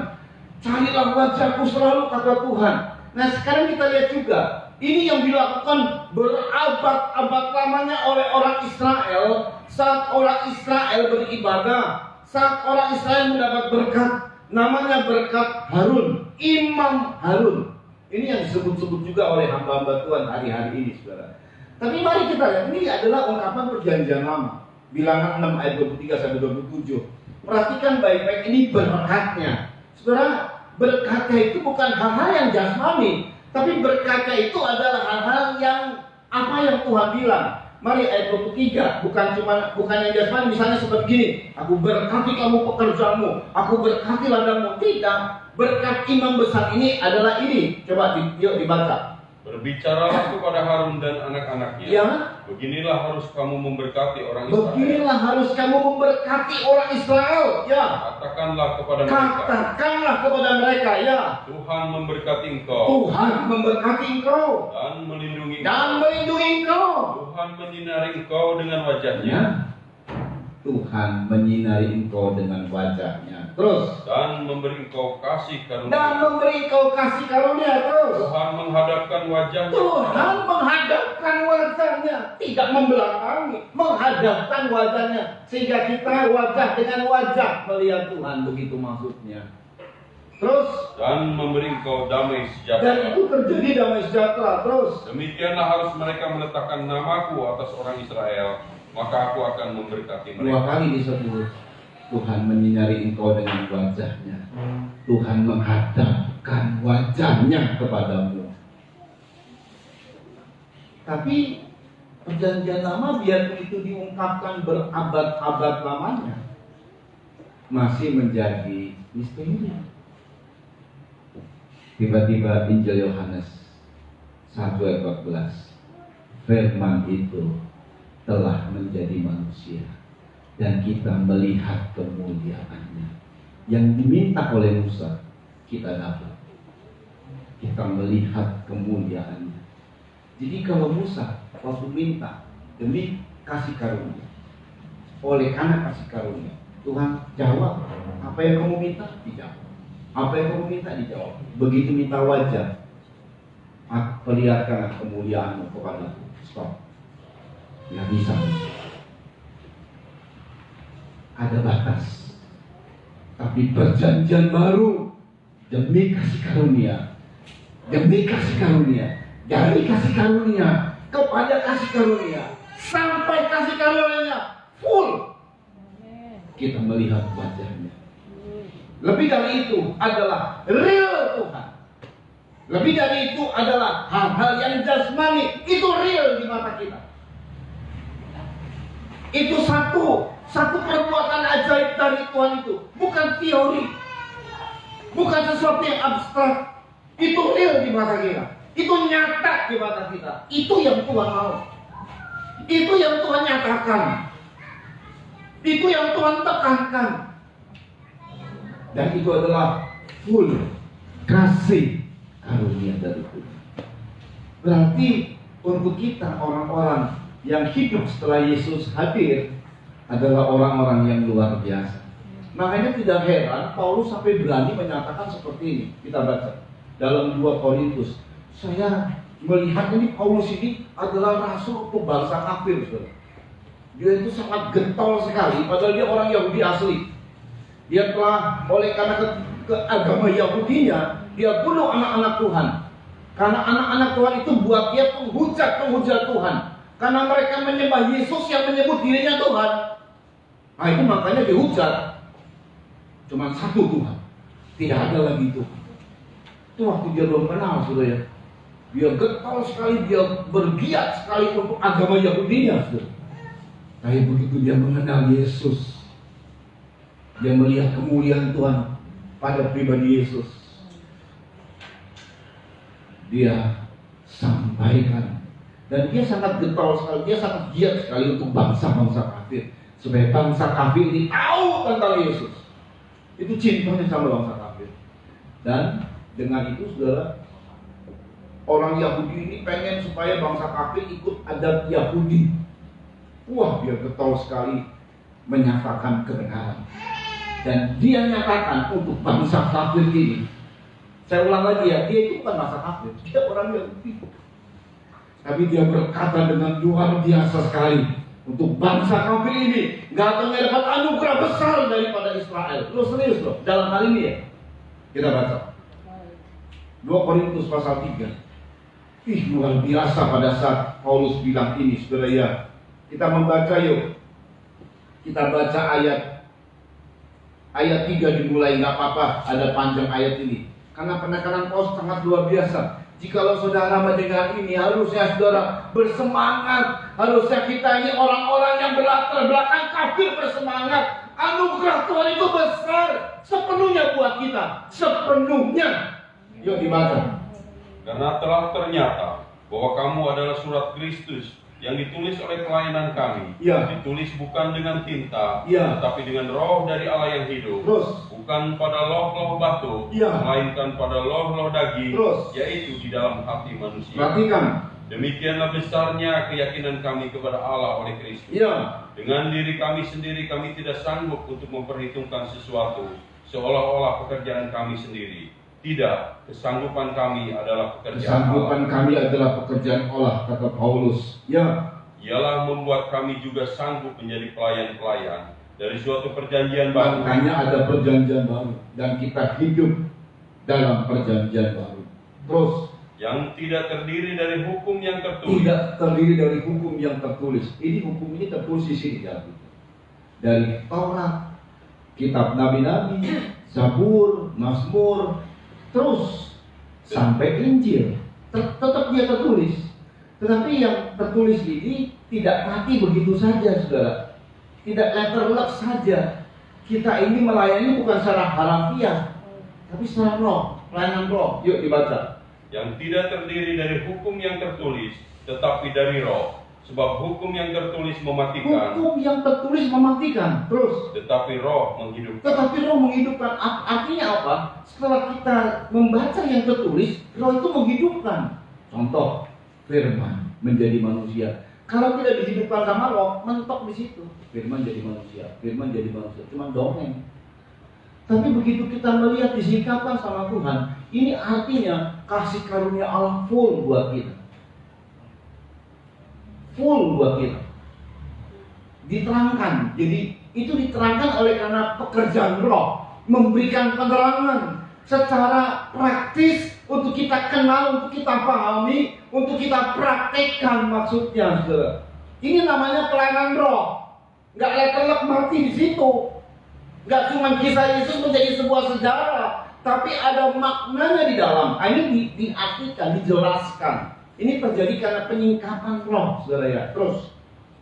Carilah wajahku selalu, kata Tuhan. Nah sekarang kita lihat juga, ini yang dilakukan berabad-abad lamanya oleh orang Israel. Saat orang Israel beribadah, saat orang Israel mendapat berkat, namanya berkat Harun, Imam Harun. Ini yang disebut-sebut juga oleh hamba-hamba Tuhan hari-hari ini, saudara. Tapi mari kita lihat, ini adalah ungkapan perjanjian lama. Bilangan 6 ayat 23 sampai 27. Perhatikan baik-baik, ini berkatnya. Saudara, berkatnya itu bukan hal-hal yang jasmani, tapi berkatnya itu adalah hal-hal yang apa yang Tuhan bilang. Mari ayat 23, bukan yang jasmani, misalnya seperti gini, aku berkati kamu pekerjaanmu, aku berkati ladangmu. Tidak. Berkat imam besar ini adalah ini. Coba yuk dibaca. Berbicaralah kepada Harun dan anak-anaknya. Ya. Beginilah harus kamu memberkati orang Israel. Beginilah harus kamu memberkati orang Israel. Ya. Katakanlah kepada mereka. Katakanlah kepada mereka. Ya. Tuhan memberkati engkau. Tuhan memberkati engkau. Dan melindungi engkau. Dan melindungi engkau. Tuhan menyinari engkau dengan wajahnya. Tuhan menyinari engkau dengan wajahnya. Terus. Dan memberi engkau kasih karunia. Dan memberi engkau kasih karunia. Terus. Tuhan menghadapkan wajahnya. Tuhan menghadapkan wajahnya, tidak membelakangi, menghadapkan wajahnya, sehingga kita wajah dengan wajah melihat Tuhan, begitu maksudnya. Terus. Dan memberi engkau damai Dan sejahtera. itu terjadi damai sejahtera. Terus. Demikianlah harus mereka meletakkan namaku atas orang Israel, maka aku akan memberkati 2 mereka. kali disebut Tuhan menyinari engkau dengan wajahnya. Tuhan menghadapkan wajahnya kepadamu. Tapi perjanjian lama biarpun itu diungkapkan berabad-abad lamanya, masih menjadi misteri. Tiba-tiba Injil Yohanes 1 ayat 14, firman itu telah menjadi manusia dan kita melihat kemuliaannya. Yang diminta oleh Musa kita dapat. Kita melihat kemuliaannya. Jadi kalau Musa waktu minta demi kasih karunia, oleh karena kasih karunia, Tuhan jawab apa yang kamu minta, dijawab. Apa yang kamu minta, dijawab. Begitu minta wajah, perlihatkanlah kemuliaanmu kepadaku. Stop. Nggak bisa. Ada batas. Tapi perjanjian baru demi kasih karunia, demi kasih karunia, dari kasih karunia kepada kasih karunia, sampai kasih karunia full, kita melihat wajahnya. Lebih dari itu adalah real Tuhan. Lebih dari itu adalah hal-hal yang jasmani. Itu real di mata kita. Itu satu perbuatan ajaib dari Tuhan itu. Bukan teori. Bukan sesuatu yang abstrak. Itu real di mata kita. Itu nyata di mata kita. Itu yang Tuhan mau. Itu yang Tuhan nyatakan. Itu yang Tuhan tekankan. Dan itu adalah full kasih karunia dari Tuhan. Berarti untuk kita orang-orang yang hidup setelah Yesus hadir adalah orang-orang yang luar biasa. Makanya tidak heran Paulus sampai berani menyatakan seperti ini. Kita baca dalam 2 Korintus. Saya melihat ini Paulus ini adalah rasul untuk bangsa kafir. Dia itu sangat getol sekali, padahal dia orang Yahudi asli. Dia telah oleh karena ke agama Yahudinya, dia bunuh anak-anak Tuhan. Karena anak-anak Tuhan itu buat dia penghujat Tuhan. Karena mereka menyembah Yesus yang menyebut dirinya Tuhan. Nah itu makanya dihujat. Cuma satu Tuhan, tidak ada lagi Tuhan. Itu waktu dia belum kenal, saudara. Dia getol sekali, dia bergiat sekali untuk agama Yahudinya, saudara. Tapi begitu dia mengenal Yesus, dia melihat kemuliaan Tuhan pada pribadi Yesus, dia sampaikan. Dan dia sangat getol sekali, dia sangat giat sekali untuk bangsa-bangsa kafir, supaya bangsa kafir ini tahu tentang Yesus. Itu cintanya sama bangsa kafir. Dan dengan itu, saudara, orang Yahudi ini pengen supaya bangsa kafir ikut adat Yahudi. Wah, dia getol sekali menyatakan kebenaran. Dan dia nyatakan untuk bangsa kafir ini. Saya ulang lagi ya, dia itu bukan bangsa kafir, dia orang Yahudi. Tapi dia berkata dengan luar biasa sekali, untuk bangsa kafir ini nggak akan mendapat anugerah besar daripada Israel. Lo serius loh dalam hal ini ya. Kita baca 2 Korintus pasal 3. Luar biasa pada saat Paulus bilang ini, saudara ya. Kita membaca yuk. Kita baca ayat 3 dimulai, nggak apa-apa ada panjang ayat ini. Karena penekanan Paulus sangat luar biasa. Jikalau saudara mendengar ini, harusnya saudara bersemangat. Harusnya kita ini orang-orang yang berlatar belakang kafir bersemangat. Anugerah Tuhan itu besar sepenuhnya buat kita, sepenuhnya. Yuk dibaca. Karena telah ternyata bahwa kamu adalah surat Kristus yang ditulis oleh pelayanan kami, Ya. ditulis bukan dengan tinta, Ya. tetapi dengan roh dari Allah yang hidup, Terus. bukan pada loh-loh batu, Ya. melainkan pada loh-loh daging, Terus. yaitu di dalam hati manusia. Perhatikan. Demikianlah besarnya keyakinan kami kepada Allah oleh Kristus. Ya. Dengan diri kami sendiri kami tidak sanggup untuk memperhitungkan sesuatu seolah-olah pekerjaan kami sendiri. Tidak, kesanggupan kami adalah pekerjaan Kesanggupan Allah. kami adalah pekerjaan Allah, kata Paulus. Ya. Ialah membuat kami juga sanggup menjadi pelayan-pelayan dari suatu perjanjian baru. Makanya ada perjanjian baru dan kita hidup dalam perjanjian baru. Terus, Yang tidak terdiri dari hukum yang tertulis. tidak terdiri dari hukum yang tertulis. Ini hukum ini tertulis di sini ya. Dari Taurat, kitab nabi-nabi, Zabur, Mazmur, terus sampai Injil. Tetap dia tertulis. Tetapi yang tertulis ini tidak mati begitu saja, saudara. Tidak letterlek saja. Kita ini melayani bukan secara harafiah, tapi secara roh, pelayanan roh. Yuk dibaca. Yang tidak terdiri dari hukum yang tertulis, tetapi dari roh. Sebab hukum yang tertulis mematikan, Hukum yang tertulis mematikan. Terus, tetapi roh menghidupkan. tetapi roh menghidupkan. Artinya apa? Setelah kita membaca yang tertulis, roh itu menghidupkan. Contoh, firman menjadi manusia. Kalau tidak dihidupkan sama roh, mentok di situ. Firman jadi manusia, firman jadi manusia. Cuma dongeng. Tapi begitu kita melihat disingkapkan sama Tuhan, ini artinya kasih karunia Allah full buat kita. Full buat kita. Diterangkan. Jadi itu diterangkan oleh karena pekerjaan roh, memberikan penerangan secara praktis untuk kita kenal, untuk kita pahami, untuk kita praktekkan maksudnya, saudara. Ini namanya pelayanan roh. Nggak letterlek mati di situ. Nggak cuma kisah Yesus menjadi sebuah sejarah, tapi ada maknanya di dalam. Ini diartikan, dijelaskan. Ini terjadi karena penyingkapan roh, saudara ya. Terus,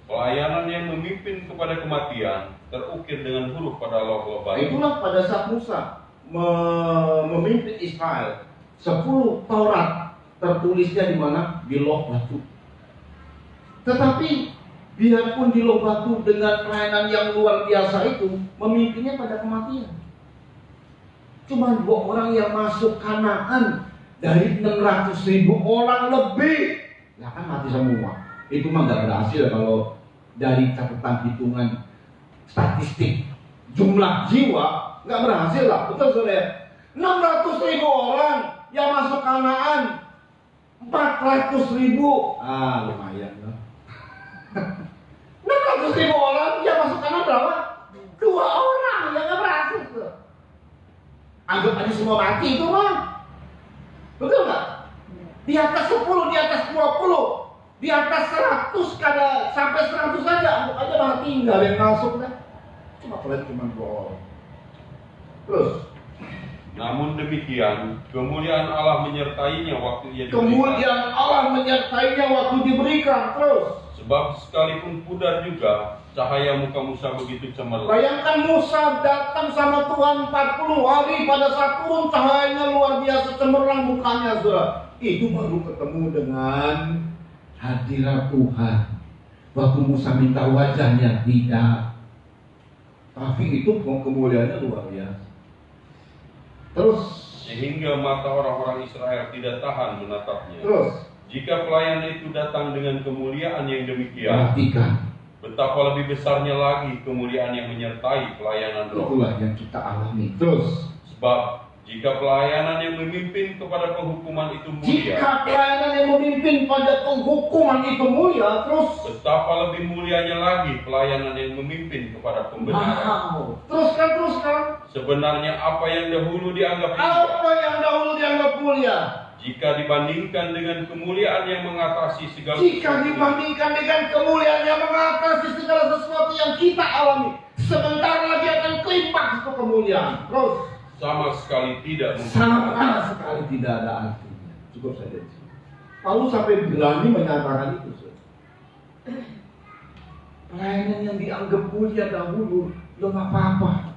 Pelayanan yang memimpin kepada kematian terukir dengan huruf pada loh-loh batu. itulah pada saat Musa memimpin Israel, 10 Taurat tertulisnya di mana? Di loh batu. Tetapi biarpun di loh batu dengan pelayanan yang luar biasa itu, memimpinnya pada kematian. Cuma 2 orang yang masuk Kanaan dari 600.000 orang lebih, ya kan mati semua. Itu mah gak berhasil kalau dari catatan hitungan statistik jumlah jiwa nggak berhasil lah, betul saudara? 600.000 orang yang masuk Kanaan, 400.000, lumayan lah. 600.000 orang yang masuk Kanaan berapa? 2 orang yang nggak berhasil tuh. Anggap aja semua mati itu mah, betul nggak? Di atas 10, di atas 20, di atas 100, sampai 100 saja, anggap aja malah tinggal yang masuk dah. Cuma kalian cuma 2 orang. Terus, Namun demikian, kemuliaan Allah menyertainya waktu ia diberikan. kemudian Allah menyertainya waktu diberikan. Terus, Sebab sekalipun pudar juga, cahaya muka Musa begitu cemerlang. bayangkan Musa datang sama Tuhan 40 hari, pada saat turun cahayanya luar biasa cemerlang mukanya, saudara. Itu baru ketemu dengan hadirat Tuhan. Waktu Musa minta wajahnya, tidak. Tapi itu kemuliaannya luar biasa. Terus, Sehingga mata orang-orang Israel tidak tahan menatapnya. terus Jika pelayan itu datang dengan kemuliaan yang demikian, perhatikan, betapa lebih besarnya lagi kemuliaan yang menyertai pelayanan roh. itulah yang kita alami. Terus, Sebab jika pelayanan yang memimpin kepada penghukuman itu mulia, jika pelayanan yang memimpin pada penghukuman itu mulia, terus betapa lebih mulianya lagi pelayanan yang memimpin kepada pembenaran. teruskan. Sebenarnya apa yang dahulu dianggap mulia, Apa yang dahulu dianggap mulia, jika dibandingkan dengan kemuliaan yang mengatasi segala jika sesuatu, dibandingkan dengan kemuliaan yang mengatasi segala sesuatu yang kita alami, sebentar lagi akan klimaks itu kemuliaan. Terus, sama sekali tidak mungkin. sama sekali tidak ada artinya. Cukup saja. Paulus sampai berani menyatakan itu. Saudara. Pelayanan yang dianggap mulia dahulu belum apa-apa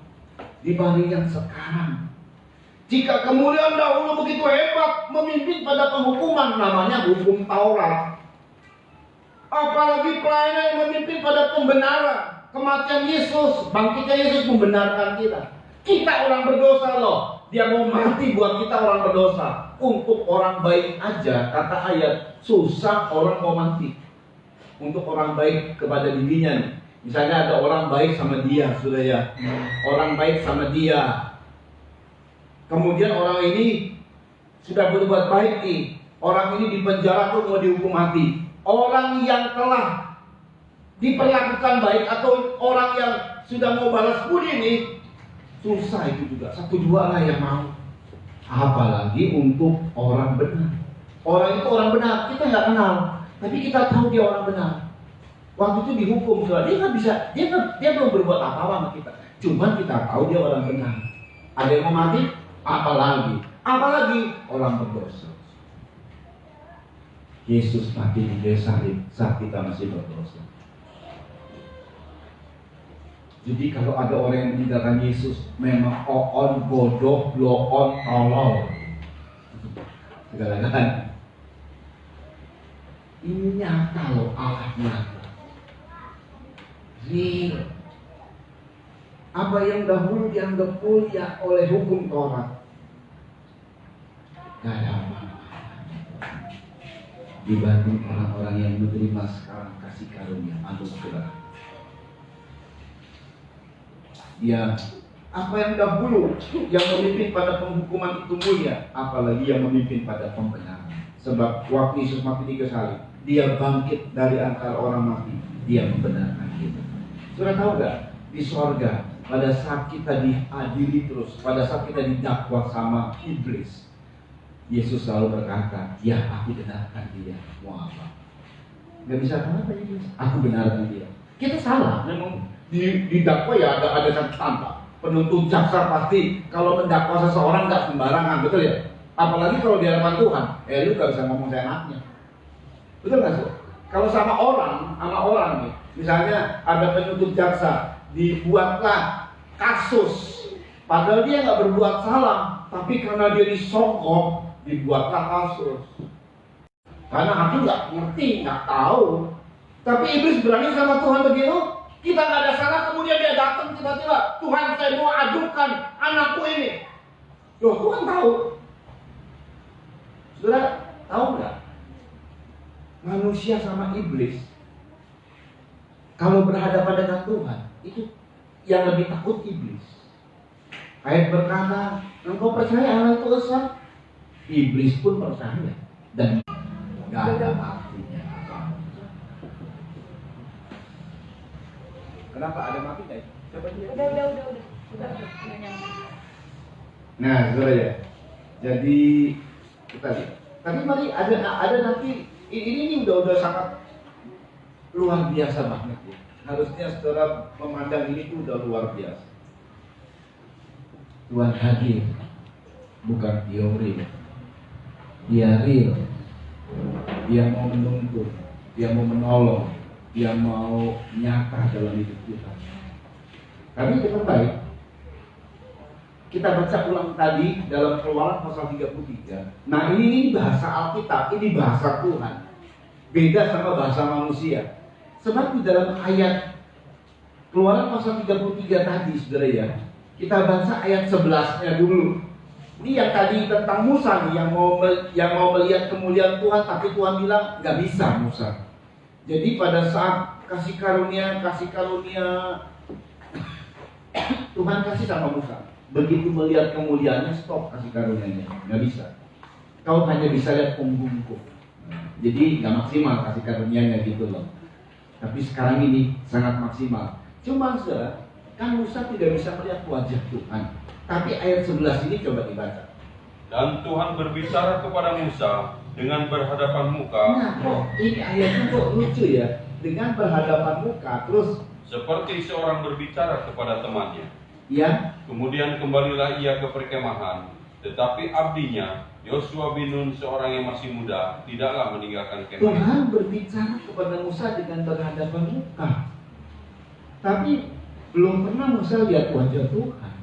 dibanding yang sekarang. Jika kemuliaan dahulu begitu hebat, memimpin pada penghukuman, namanya hukum Taurat. Apalagi pelayanan yang memimpin pada pembenaran. Kematian Yesus, bangkitnya Yesus membenarkan kita. Kita orang berdosa loh. Dia mau mati buat kita orang berdosa. Untuk orang baik aja, kata ayat, susah orang mau mati. Untuk orang baik kepada dirinya nih. Misalnya ada orang baik sama dia, sudah ya. Orang baik sama dia. Kemudian orang ini sudah berbuat baik nih. Orang ini dipenjara tuh mau dihukum mati. Orang yang telah diperlakukan baik atau orang yang sudah mau balas budi nih, susah itu juga. 1-2 lah yang mau. Apalagi untuk orang benar. Orang itu orang benar, kita nggak kenal, tapi kita tahu dia orang benar. Waktu itu dihukum, dia nggak bisa, dia belum berbuat apa-apa sama kita. Cuman kita tahu dia orang benar. Ada yang mau mati, apalagi orang berdosa. Yesus mati di kayu salib saat kita masih berdosa. Jadi kalau ada orang yang meninggalkan Yesus, memang oon, bodoh, bloon, tolol. Segala-galanya. Ini nyata loh, Allah nyata. Real. Apa yang dahulu dianggap mulia oleh hukum Taurat, gak ada apa-apa dibanding orang-orang yang menerima sekarang kasih karunia anugerah. Dia apa yang dahulu yang memimpin pada penghukuman itu mulia, apalagi yang memimpin pada pembenaran. Sebab waktu Yesus mati di kayu salib, dia bangkit dari antara orang mati, dia membenarkan kita. Sudah tahu gak? Di sorga, pada saat kita diadili terus, pada saat kita didakwa sama iblis, Yesus selalu berkata, ya aku benarkan dia. Mau apa? Gak bisa apa-apa iblis, aku benarkan dia. Kita salah, memang didakwa ya ada catatan. Penuntut jaksa pasti kalau mendakwa seseorang gak sembarangan, betul ya? Apalagi kalau di hadapan Tuhan, lu gak bisa ngomong seenaknya. Betul gak sih? Kalau sama orang nih, misalnya ada penuntut jaksa, dibuatlah kasus, padahal dia nggak berbuat salah, tapi karena dia disogok, dibuatlah kasus. Karena aku nggak ngerti, nggak tahu. Tapi iblis berani sama Tuhan begitu, kita nggak ada salah, kemudian dia datang tiba-tiba, Tuhan saya mau adukan anakku ini. Loh, Tuhan tahu. Saudara, tahu nggak? Manusia sama iblis kalau berhadapan dengan Tuhan, itu yang lebih takut iblis. Ayat berkata, engkau percaya Allah itu esa? Iblis pun percaya dan gak ada artinya. Kenapa ada mati guys? Coba lihat. Udah nyampe. Nah, saudara ya. Jadi kita lihat Tapi mari ada nanti ini udah sangat luar biasa banget ya. Harusnya saudara memandang ini tuh udah luar biasa. Tuhan hadir, bukan teori. Dia real. Dia mau menuntun, dia mau menolong, dia mau nyata dalam hidup kita. Tapi dengan baik, kita baca ulang tadi dalam Keluaran pasal 33. Nah ini bahasa Alkitab, ini bahasa Tuhan. Beda sama bahasa manusia. Sebab di dalam ayat Keluaran pasal 33 tadi, saudara ya, kita baca ayat 11-nya dulu. Ini yang tadi tentang Musa nih, yang mau melihat kemuliaan Tuhan, tapi Tuhan bilang nggak bisa Musa. Jadi pada saat kasih karunia Tuhan kasih sama Musa. Begitu melihat kemuliaannya, stop kasih karunianya, nggak bisa. Kau hanya bisa lihat punggungku. Jadi nggak maksimal kasih karunianya gitu loh. Tapi sekarang ini sangat maksimal. Cuma saudara, kan Musa tidak bisa melihat wajah Tuhan. Tapi ayat 11 ini coba dibaca. Dan Tuhan berbicara kepada Musa dengan berhadapan muka. Nah kok ini ayatnya kok lucu ya. Dengan berhadapan muka, terus Seperti seorang berbicara kepada temannya. ya, Kemudian kembalilah ia ke perkemahan. Tetapi abdinya, Yosua bin Nun, seorang yang masih muda, tidaklah meninggalkan kemah. Tuhan berbicara kepada Musa dengan berhadapan muka. Tapi belum pernah Musa lihat wajah Tuhan.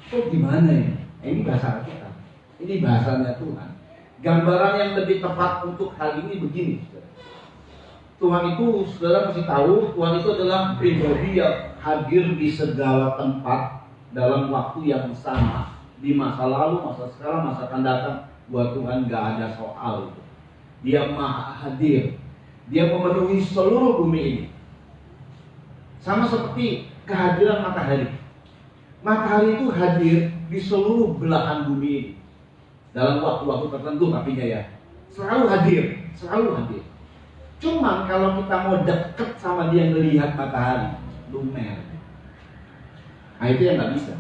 Kok gimana ya? Ini bahasa kita. Ini bahasanya Tuhan. Gambaran yang lebih tepat untuk hal ini begini, saudara. Tuhan itu, saudara mesti tahu, Tuhan itu adalah pribadi yang hadir di segala tempat dalam waktu yang sama. Di masa lalu, masa sekarang, masa akan datang. Buat Tuhan gak ada soal itu. Dia maha hadir. Dia memenuhi seluruh bumi ini. Sama seperti kehadiran matahari. Matahari itu hadir di seluruh belahan bumi ini. Dalam waktu-waktu tertentu artinya ya. Selalu hadir, selalu hadir. Cuman kalau kita mau deket sama dia melihat matahari, lumer. Nah itu yang nggak bisa.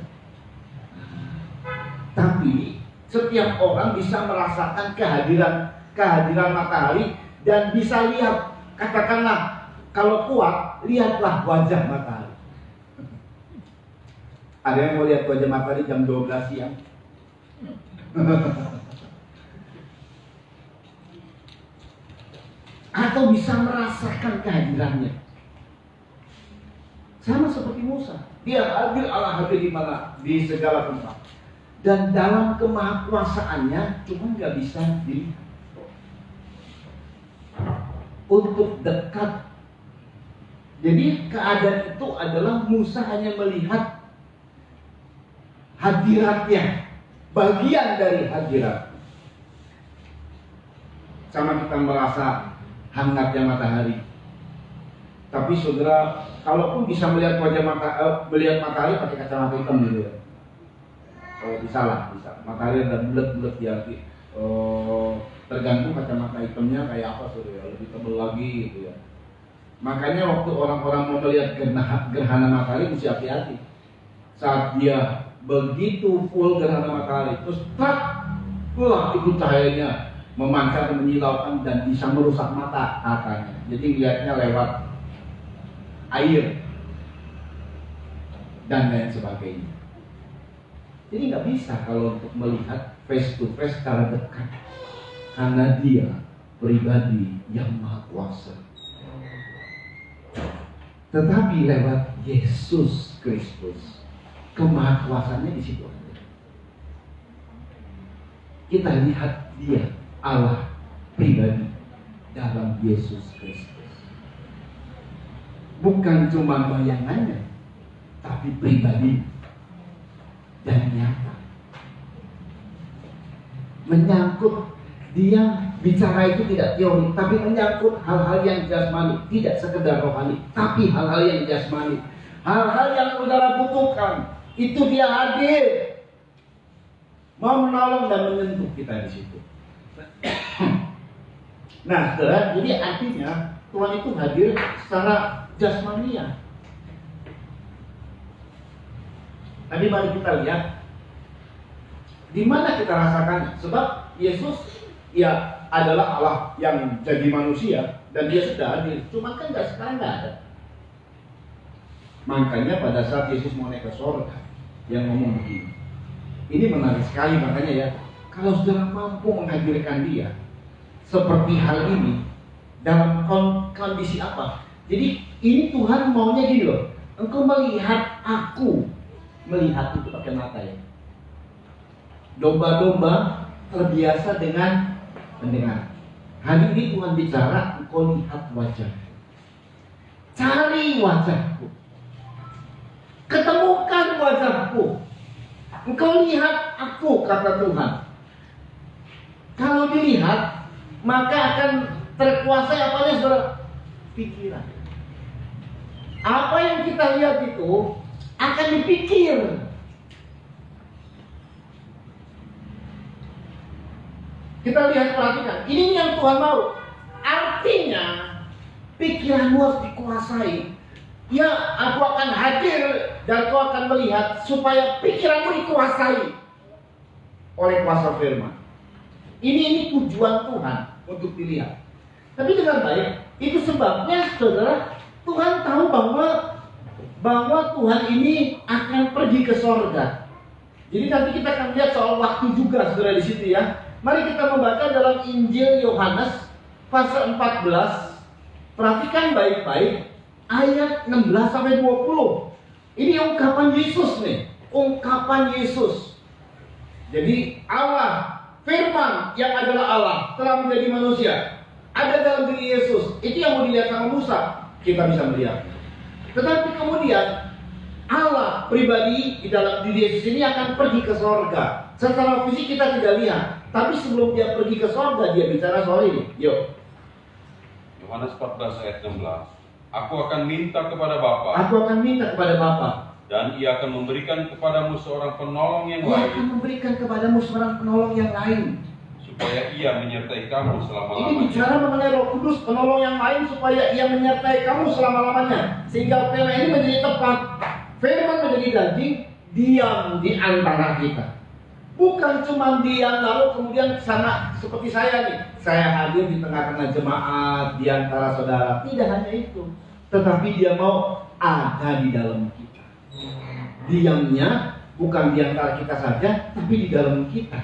Tapi setiap orang bisa merasakan kehadiran matahari dan bisa lihat, katakanlah kalau kuat, lihatlah wajah matahari. Ada yang mau lihat wajah matahari jam 12 siang? Atau bisa merasakan kehadirannya. Sama seperti Musa. Dia hadir, Allah hadir di mana? Di segala tempat. Dan dalam kemahakuasaannya cuma nggak bisa dilihat. Untuk dekat. Jadi keadaan itu adalah Musa hanya melihat hadiratnya, bagian dari hadirat. Sama kita merasa hangatnya matahari. Tapi saudara, kalaupun bisa melihat melihat matahari pakai kacamata hitam dulu ya. Oh, bisa lah, bisa. Matahari ada bulat-bulat ya. Tergantung kacamata hitamnya kayak apa saudara, lebih tebal lagi gitu ya. Makanya waktu orang-orang mau melihat gerhana matahari mesti hati-hati. Saat dia begitu full gerhana matahari, terus itu cahayanya memancar, menyilaukan dan bisa merusak mata katanya. Jadi lihatnya lewat air dan lain sebagainya. Jadi nggak bisa kalau untuk melihat face to face secara dekat, karena dia pribadi yang maha kuasa. Tetapi lewat Yesus Kristus, kemahakuasaannya di situ ada. Kita lihat dia, Allah pribadi dalam Yesus Kristus. Bukan cuma bayangannya, tapi pribadi dan nyata. Menyangkut dia bicara itu tidak teori, tapi menyangkut hal-hal yang jasmani, tidak sekedar rohani, tapi hal-hal yang jasmani, hal-hal yang saudara butuhkan. Itu dia hadir, mau menolong dan menyentuh kita di situ. Nah, saudara, jadi artinya Tuhan itu hadir secara jasmania. Tadi mari kita lihat di mana kita rasakannya. Sebab Yesus ya adalah Allah yang jadi manusia dan dia sudah hadir. Cuma kan sekarang nggak ada. Makanya pada saat Yesus mau naik ke surga, yang ngomong begini. Ini menarik sekali, makanya ya, kalau saudara mampu menghadirkan dia seperti hal ini dalam kondisi apa? Jadi ini Tuhan maunya gini loh. Engkau melihat aku, melihat itu pakai mata ya. Domba-domba terbiasa dengan mendengar. Hari ini Tuhan bicara, engkau lihat wajah. Cari wajahku. Ketemukan wajahku. Engkau lihat aku, kata Tuhan. Kalau dilihat, maka akan terkuasai apanya, saudara? Pikiran. Apa yang kita lihat itu akan dipikir. Kita lihat, perhatikan. Ini yang Tuhan mau. Artinya, pikiranmu harus dikuasai. Ya, aku akan hadir dan kau akan melihat supaya pikiranmu dikuasai oleh kuasa firman. Ini tujuan Tuhan untuk dilihat. Tapi dengan baik, itu sebabnya saudara, Tuhan tahu bahwa Tuhan ini akan pergi ke sorga. Jadi nanti kita akan lihat soal waktu juga saudara di situ ya. Mari kita membaca dalam Injil Yohanes pasal 14. Perhatikan baik-baik. Ayat 16 sampai 20. Ini ungkapan Yesus nih. Ungkapan Yesus. Jadi Allah, firman yang adalah Allah, telah menjadi manusia. Ada dalam diri Yesus. Itu yang mau dilihat sama Musa. Kita bisa melihat. Tetapi kemudian Allah pribadi di dalam diri Yesus ini akan pergi ke sorga. Secara fisik kita tidak lihat. Tapi sebelum dia pergi ke sorga, dia bicara soal ini. Yuk. Yohanes 14 ayat 16. Aku akan minta kepada Bapa. Aku akan minta kepada Bapa. Dan ia akan memberikan kepadamu seorang penolong yang Dia lain. akan memberikan kepadamu seorang penolong yang lain. Supaya ia menyertai kamu Ini selama-lamanya. bicara mengenai Roh Kudus, penolong yang lain supaya ia menyertai kamu selama-lamanya. Sehingga tema ini menjadi tepat. Firman menjadi daging, diam di antara kita. Bukan cuma diam lalu kemudian sana seperti saya nih. Saya hadir di tengah-tengah jemaat, di antara saudara. Tidak hanya itu. Tetapi dia mau ada di dalam kita. Diamnya bukan di antara kita saja, tapi di dalam kita.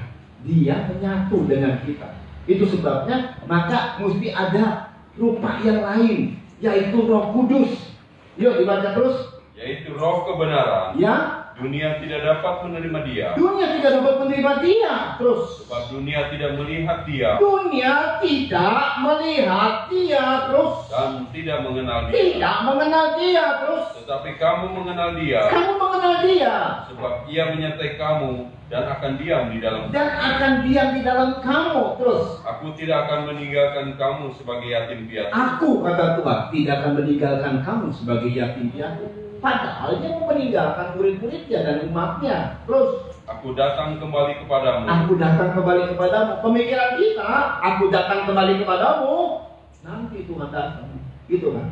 Dia menyatu dengan kita. Itu sebabnya maka mesti ada rupa yang lain, yaitu Roh Kudus. Yuk dibaca terus. Yaitu roh kebenaran. Ya, Dunia tidak dapat menerima dia. dunia tidak dapat menerima dia. Terus. Sebab dunia tidak melihat dia. Dunia tidak melihat dia. Terus. Dan tidak mengenal dia. Tidak mengenal dia. Terus. Tetapi kamu mengenal dia. Kamu mengenal dia. Sebab ia menyertai kamu dan akan diam di dalam. Dan akan diam di dalam kamu. Terus. Aku tidak akan meninggalkan kamu sebagai yatim piatu. Aku, kata Tuhan, tidak akan meninggalkan kamu sebagai yatim piatu. Padahal dia mau meninggalkan murid-muridnya dan umatnya. Terus. Aku datang kembali kepadamu. Aku datang kembali kepadamu. Pemikiran kita, aku datang kembali kepadamu. Nanti Tuhan datang. Gitu kan.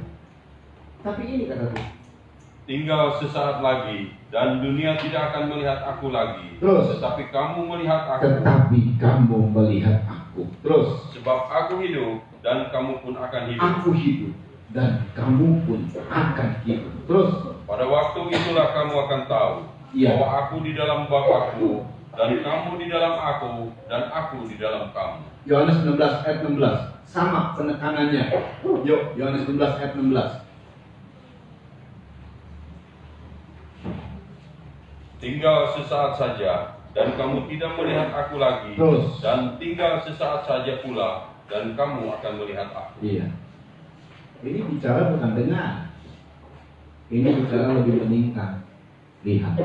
Tapi ini kata Tuhan. Tinggal sesaat lagi dan dunia tidak akan melihat aku lagi. Terus. Tetapi kamu melihat aku. Tetapi kamu melihat aku. Terus. Sebab aku hidup dan kamu pun akan hidup. Aku hidup dan kamu pun akan hidup. Terus. Pada waktu itulah kamu akan tahu Iya. bahwa aku di dalam Bapakku dan kamu di dalam aku dan aku di dalam kamu. Yohanes 16 ayat 16. Sama penekanannya. Yuk, Yohanes 16 ayat 16. Tinggal sesaat saja dan kamu tidak melihat aku lagi. Terus. Dan tinggal sesaat saja pula dan kamu akan melihat aku. Iya. Ini bicara bukan dengar. Ini bicara lebih meningkat. Lihat.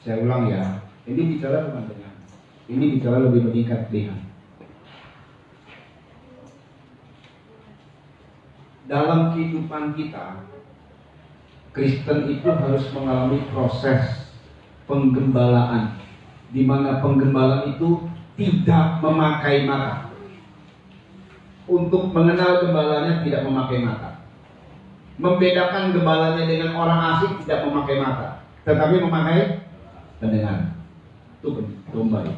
Saya ulang ya. Ini bicara bukan dengar. Ini bicara lebih meningkat. Lihat. Dalam kehidupan kita, Kristen itu harus mengalami proses penggembalaan, di mana penggembala itu tidak memakai mata. Untuk mengenal gembalanya tidak memakai mata. Membedakan gembalanya dengan orang asing tidak memakai mata, tetapi memakai pendengaran. Itu baik.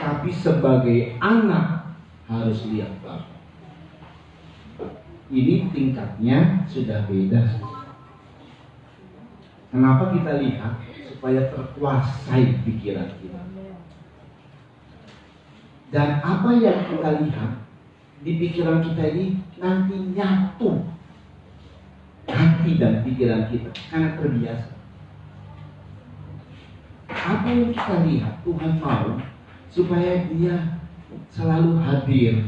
tapi sebagai anak harus lihat Bapa. Ini tingkatnya sudah beda. Kenapa kita lihat? Supaya terkuasai pikiran kita. Dan apa yang kita lihat di pikiran kita ini nanti nyatu hati dan pikiran kita karena terbiasa. Apa yang kita lihat Tuhan mau supaya Dia selalu hadir,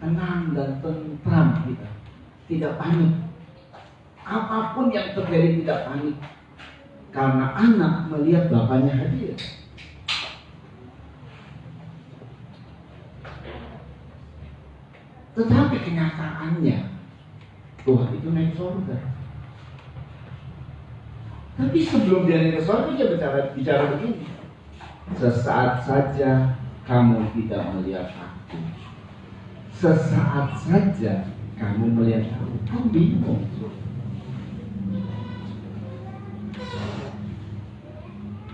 tenang dan tentram kita, tidak panik. Apapun yang terjadi tidak panik, karena anak melihat bapaknya hadir. Tetapi kenyataannya Tuhan itu naik surga. Tapi sebelum dia naik ke surga dia bicara begini. Sesaat saja kamu tidak melihat aku. Sesaat saja kamu melihat aku. Kamu bingung.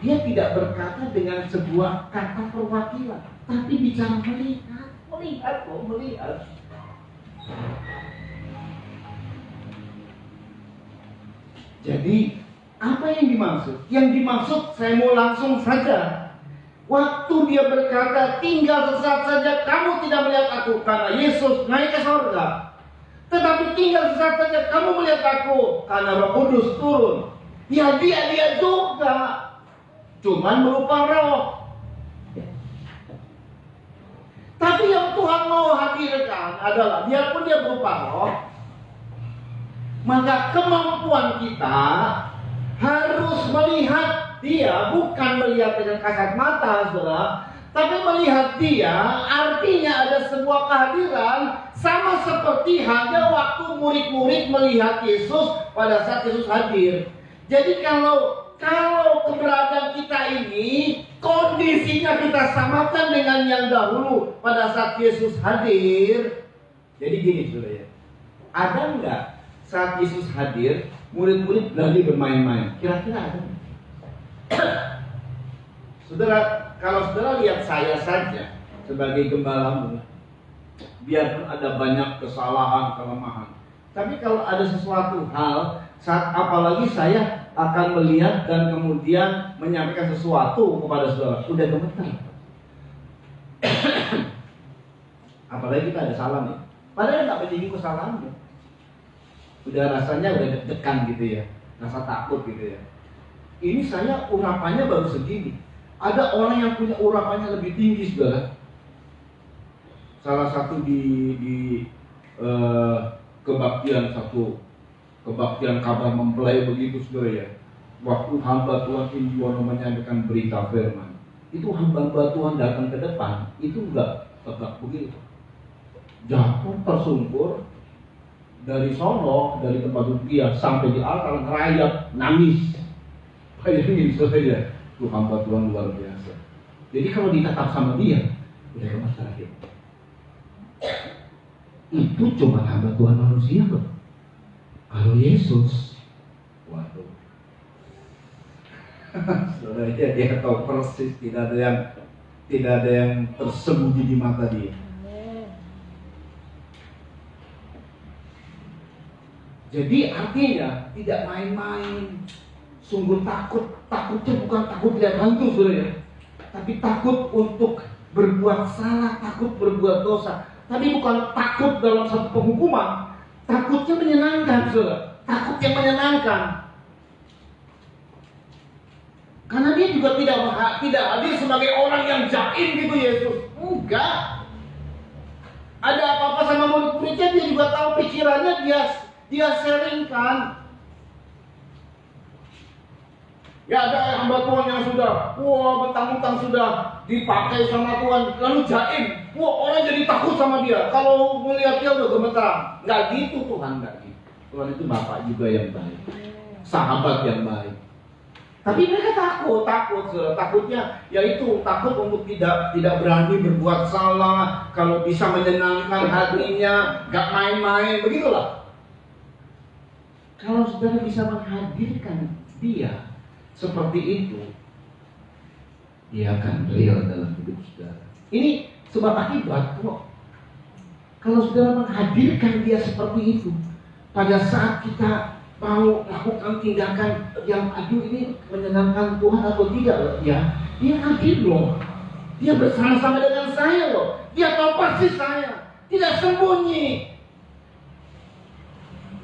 Dia tidak berkata dengan sebuah kata perwakilan, tapi bicara melihat, melihat. Jadi apa yang dimaksud? Yang dimaksud saya mau langsung saja. Waktu dia berkata tinggal sesaat saja kamu tidak melihat aku, karena Yesus naik ke surga. Tetapi tinggal sesaat saja kamu melihat aku, karena Roh Kudus turun. Ya dia juga, cuman berupa roh. Tapi yang Tuhan mau hadirkan adalah biarpun dia berupa roh, maka kemampuan kita harus melihat dia, bukan melihat dengan kasat mata, saudara, tapi melihat dia. Artinya ada sebuah kehadiran, sama seperti hanya waktu murid-murid melihat Yesus pada saat Yesus hadir. Jadi kalau keberadaan kita ini kondisinya kita samakan dengan yang dahulu pada saat Yesus hadir. Jadi gini saudara ya, ada nggak saat Yesus hadir murid-murid lagi bermain-main? Kira-kira ada nggak? Saudara, kalau saudara lihat saya saja sebagai gembalamu, biarpun ada banyak kesalahan, kelemahan, tapi kalau ada sesuatu hal, saat apalagi saya akan melihat dan kemudian menyampaikan sesuatu kepada saudara, udah gemetar. Apalagi kita ada salah nih, padahal nggak menyinggung kesalahannya, udah rasanya udah deg-degan gitu ya, rasa takut gitu ya. Ini saya urapannya baru segini. Ada orang yang punya urapannya lebih tinggi, saudara. Salah satu di kebaktian kabar mempelai begitu, saudara ya. Waktu hamba Tuhan Indiono menyampaikan berita firman, itu hamba Tuhan datang ke depan, itu enggak tegak begitu. Jatuh tersungkur dari sono, dari tempat duduk dia sampai di altar, ngerayap, nangis. Bayangin saudara, itu hamba Tuhan luar biasa. Jadi kalau ditatap sama dia, udah gemetar ya. Itu cuma hamba Tuhan manusia loh. Kalau Yesus, waduh, saudara, dia tahu persis, tidak ada yang tersembunyi di mata dia. Jadi artinya tidak main-main. Sungguh takutnya bukan takut lihat hantu, saudara ya, tapi takut untuk berbuat salah, takut berbuat dosa. Tapi bukan takut dalam satu penghukuman, takutnya menyenangkan, saudara, takut yang menyenangkan. Karena dia juga tidak hadir sebagai orang yang jaim gitu Yesus, enggak. Ada apa-apa sama murid-muridnya, dia juga tahu pikirannya, dia sharingkan. Ya ada hamba Tuhan yang sudah, mentang-mentang sudah dipakai sama Tuhan, lalu jaim, orang jadi takut sama dia. Kalau melihat dia udah gemetar. Nggak gitu Tuhan, nggak gitu. Tuhan itu Bapak juga yang baik, sahabat yang baik. Tapi mereka takutnya yaitu takut untuk tidak berani berbuat salah. Kalau bisa menyenangkan hatinya, nggak main-main, begitulah. Kalau saudara bisa menghadirkan dia seperti itu, dia akan real dalam hidup saudara. Ini sebab akibat kok. Kalau saudara menghadirkan dia seperti itu, pada saat kita mau lakukan tindakan yang aduh ini menyenangkan Tuhan atau tidak loh, dia hadir loh. Dia bersama-sama dengan saya loh. Dia tahu pasti saya, tidak sembunyi.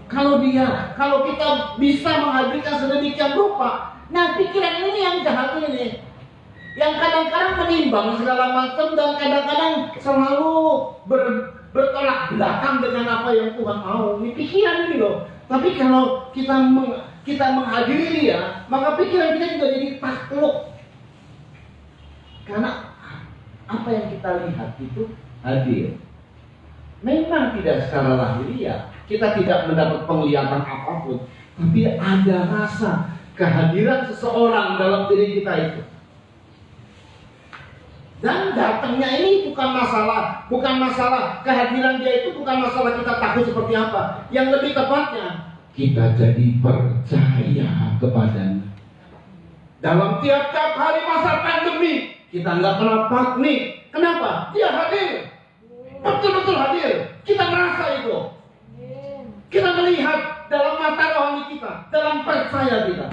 Kalau kita bisa menghadirkan sedemikian rupa, nah pikiran ini yang jahat ini, yang kadang-kadang menimbang segala macam dan kadang-kadang selalu bertolak belakang dengan apa yang Tuhan mau. Ini pikiran ini loh. Tapi kalau kita menghadiri dia, maka pikiran kita juga jadi takluk. Karena apa yang kita lihat itu hadir. Memang tidak secara lahiriah, kita tidak mendapat penglihatan apapun, tapi ada rasa kehadiran seseorang dalam diri kita itu. Dan datangnya ini bukan masalah kehadiran dia itu bukan masalah kita takut seperti apa. Yang lebih tepatnya, kita jadi percaya kepadanya. Dalam tiap-tiap hari masa pandemi, kita nggak pernah panik. Kenapa? Dia hadir. Betul-betul hadir. Kita merasa itu. Kita melihat dalam mata rohani kita, dalam percaya kita.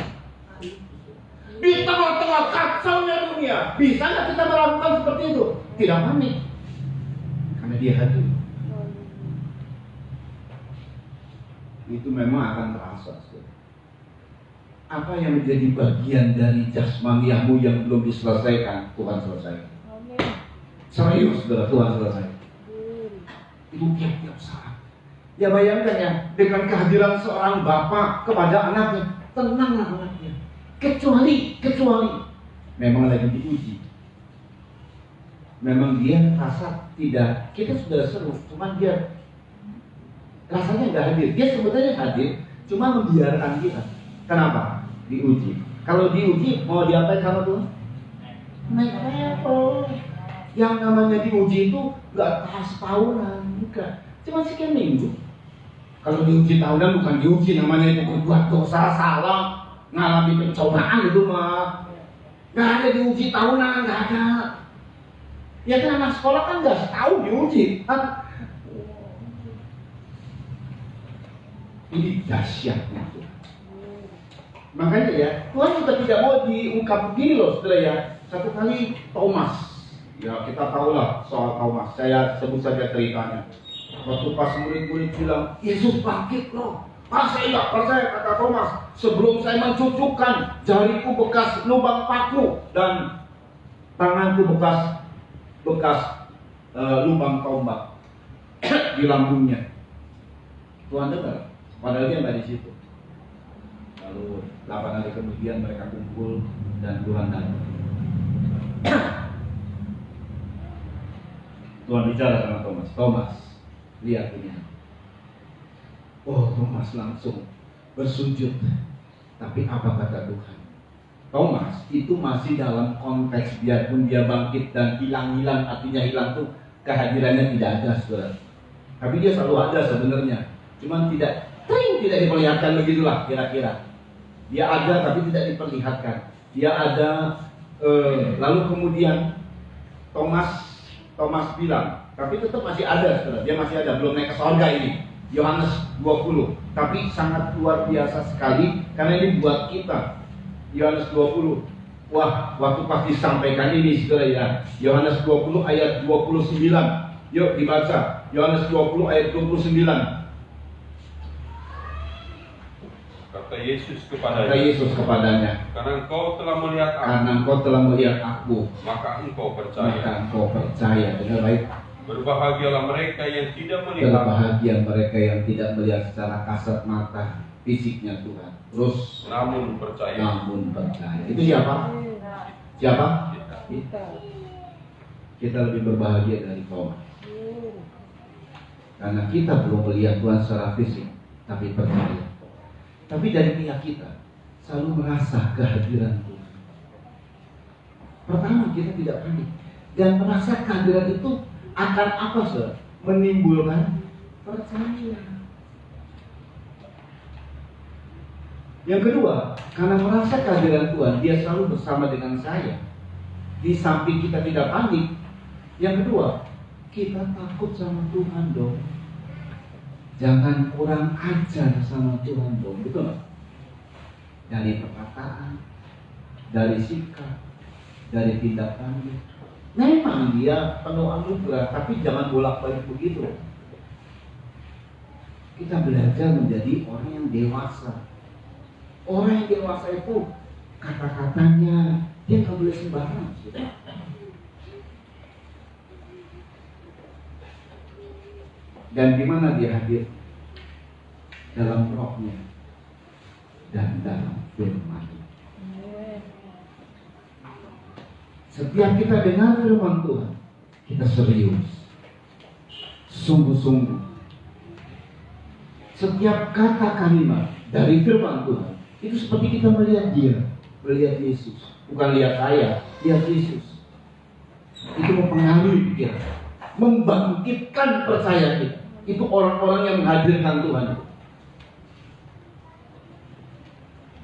Di tengah-tengah kacaunya dunia, bisa nggak kita melakukan seperti itu? Tidak panik, karena dia hadir. Itu memang akan terasa. Apa yang menjadi bagian dari jasmaniahmu yang belum diselesaikan, Tuhan selesaikan. Serius, saudara, Tuhan selesaikan. Itu tiap-tiap saat. Ya bayangkan ya, dengan kehadiran seorang bapak kepada anaknya, tenanglah anaknya. Kecuali memang lagi diuji. Memang dia rasa tidak, kita sudah seru, cuman dia rasanya nggak hadir. Dia sebetulnya hadir, cuma membiarkan kita. Kenapa? Diuji. Kalau diuji, mau diapain sama Tuhan? Naik level. Yang namanya diuji itu nggak tahunan, bukan. Cuma sekian minggu. Kalau diuji tahunan bukan diuji, namanya itu berbuat dosa, salah, ngalami pencobaan itu mah. Nggak ada diuji tahunan, nggak ada. Ya kan anak sekolah kan nggak setahun diuji. Ini dahsyatnya Tuhan. Makanya ya, Tuhan juga tidak mau diungkap begini loh, saudara ya. Satu kali Thomas. Ya kita tahulah soal Thomas. Saya sebut saja ceritanya. Waktu pas murid-murid bilang, Yesus bangkit loh. Saya nggak percaya, kata Thomas. Sebelum saya mencucukkan jariku bekas lubang paku dan tanganku bekas lubang tombak di lambungnya. Tuhan dengar, padahal dia nggak di situ. Lalu 8 hari kemudian mereka kumpul dan Tuhan datang. Tuhan bicara sama Thomas. Thomas, lihat ini. Oh, Thomas langsung bersujud. Tapi apa kata Tuhan? Thomas itu masih dalam konteks biarpun dia bangkit dan hilang-hilang, artinya hilang tuh kehadirannya tidak ada, saudara. Tapi dia selalu ada sebenarnya. Cuman tidak diperlihatkan, begitulah kira-kira. Dia ada tapi tidak diperlihatkan. Dia ada, lalu kemudian Thomas bilang, tapi tetap masih ada, saudara. Dia masih ada, belum naik ke surga ini. Yohanes 20. Tapi sangat luar biasa sekali karena ini buat kita. Yohanes 20. Wah, waktu pas disampaikan ini, saudara ya. Yohanes 20 ayat 29. Yuk dibaca. Yohanes 20 ayat 29. Kata Yesus kepadanya, karena engkau telah melihat aku, maka engkau percaya. Dengar baik. Berbahagialah mereka yang tidak melihat. Berbahagia mereka yang tidak melihat secara kasat mata fisiknya Tuhan. Terus namun percaya. Itu siapa? Kita lebih berbahagia dari Thomas. Karena kita belum melihat Tuhan secara fisik, tapi percaya. Tapi dari pihak kita selalu merasa kehadiran Tuhan. Pertama, kita tidak panik dan merasa kehadiran itu akan apa, saudara? Menimbulkan percaya. Yang kedua, karena merasa kehadiran Tuhan, dia selalu bersama dengan saya. Di samping kita tidak panik, Yang kedua, kita takut sama Tuhan dong. Jangan kurang ajar sama Tuhan dong, betul nggak? Dari perkataan, dari sikap, dari tindakan. Memang dia penuh anugerah, tapi jangan bolak-balik begitu. Kita belajar menjadi orang yang dewasa. Orang yang dewasa itu kata-katanya dia nggak boleh sembarang. Dan di mana dia hadir? Dalam rohnya dan dalam firman. Setiap kita dengar firman Tuhan, kita serius, sungguh-sungguh. Setiap kata kalimat dari firman Tuhan itu seperti kita melihat dia, melihat Yesus. Bukan lihat saya, lihat Yesus. Itu mempengaruhi pikiran, membangkitkan percaya kita. Itu orang-orang yang menghadirkan Tuhan.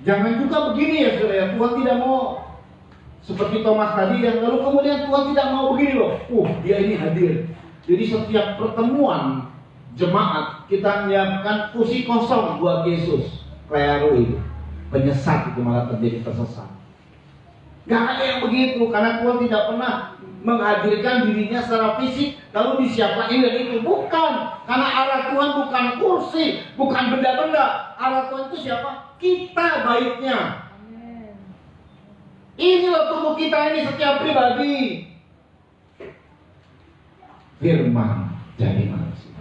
Jangan juga begini ya saudara, Tuhan tidak mau seperti Thomas tadi yang lalu kemudian Tuhan tidak mau begini loh. Dia ini hadir. Jadi setiap pertemuan jemaat kita menyiapkan kursi kosong buat Yesus. Kleru itu, penyesat itu malah terjadi tersesat. Gak ada yang begitu karena Tuhan tidak pernah menghadirkan dirinya secara fisik lalu disiapkan ini dan itu. Bukan, karena arah Tuhan bukan kursi, bukan benda-benda. Arah Tuhan itu siapa? Kita baiknya. Ini loh tubuh kita ini setiap pribadi. Firman jadi manusia.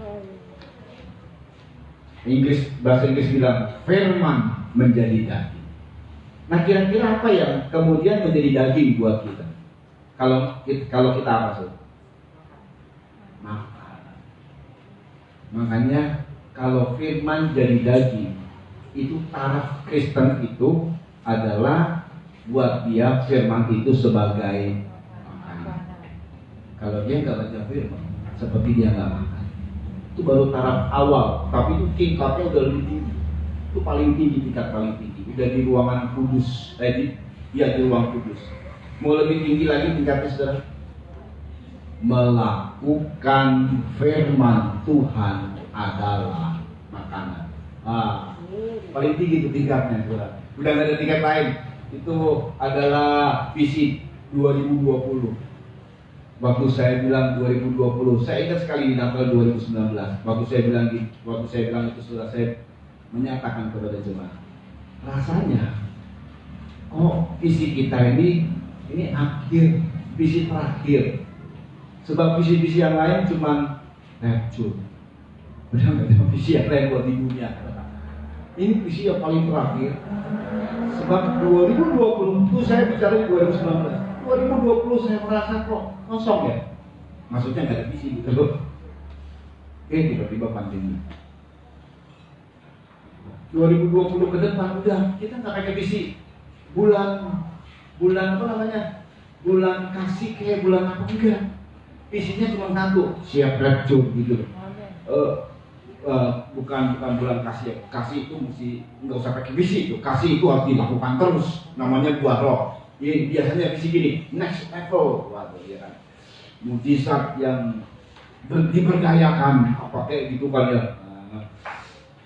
Bahasa Inggris bilang firman menjadi daging. Nah kira-kira apa yang kemudian menjadi daging buat kita? Kalau kita apa sih? Makan. Makanya kalau firman jadi daging, itu taraf Kristen itu adalah buat dia firman itu sebagai makanan. Kalau dia nggak baca firman, seperti dia nggak makan. Itu baru taraf awal, tapi itu tingkatnya udah lebih tinggi. Itu paling tinggi, tingkat paling tinggi. Udah di ruangan kudus, di ruang kudus. Mau lebih tinggi lagi tingkatnya saudara. Melakukan firman Tuhan adalah makanan. Paling tinggi itu tingkatnya saudara. Udah nggak ada tingkat lain. Itu adalah visi 2020. Waktu saya bilang 2020, saya ingat sekali di Natal 2019. Waktu saya bilang itu saudara, saya menyatakan kepada jemaat, rasanya kok visi kita ini akhir, visi terakhir. Sebab visi-visi yang lain cuma rapture. Udah nggak ada visi yang lain buat di dunia. Ini visi yang paling terakhir. Sebab 2020 itu saya bicara di 2019. 2020 saya merasa kok kosong ya. Maksudnya nggak ada visi gitu loh. Tiba-tiba pandemi. 2020 ke depan udah kita nggak pakai visi. Bulan apa namanya? Bulan kasih kayak bulan apa enggak? Visinya cuma satu, siap rapture gitu loh. Bukan bulan kasih. Kasih itu mesti nggak usah pakai visi itu. Kasih itu harus dilakukan terus. Namanya buah roh. Ini biasanya visi gini, next level, waduh ya kan. Mujizat yang diberdayakan, apa kayak gitu kan ya.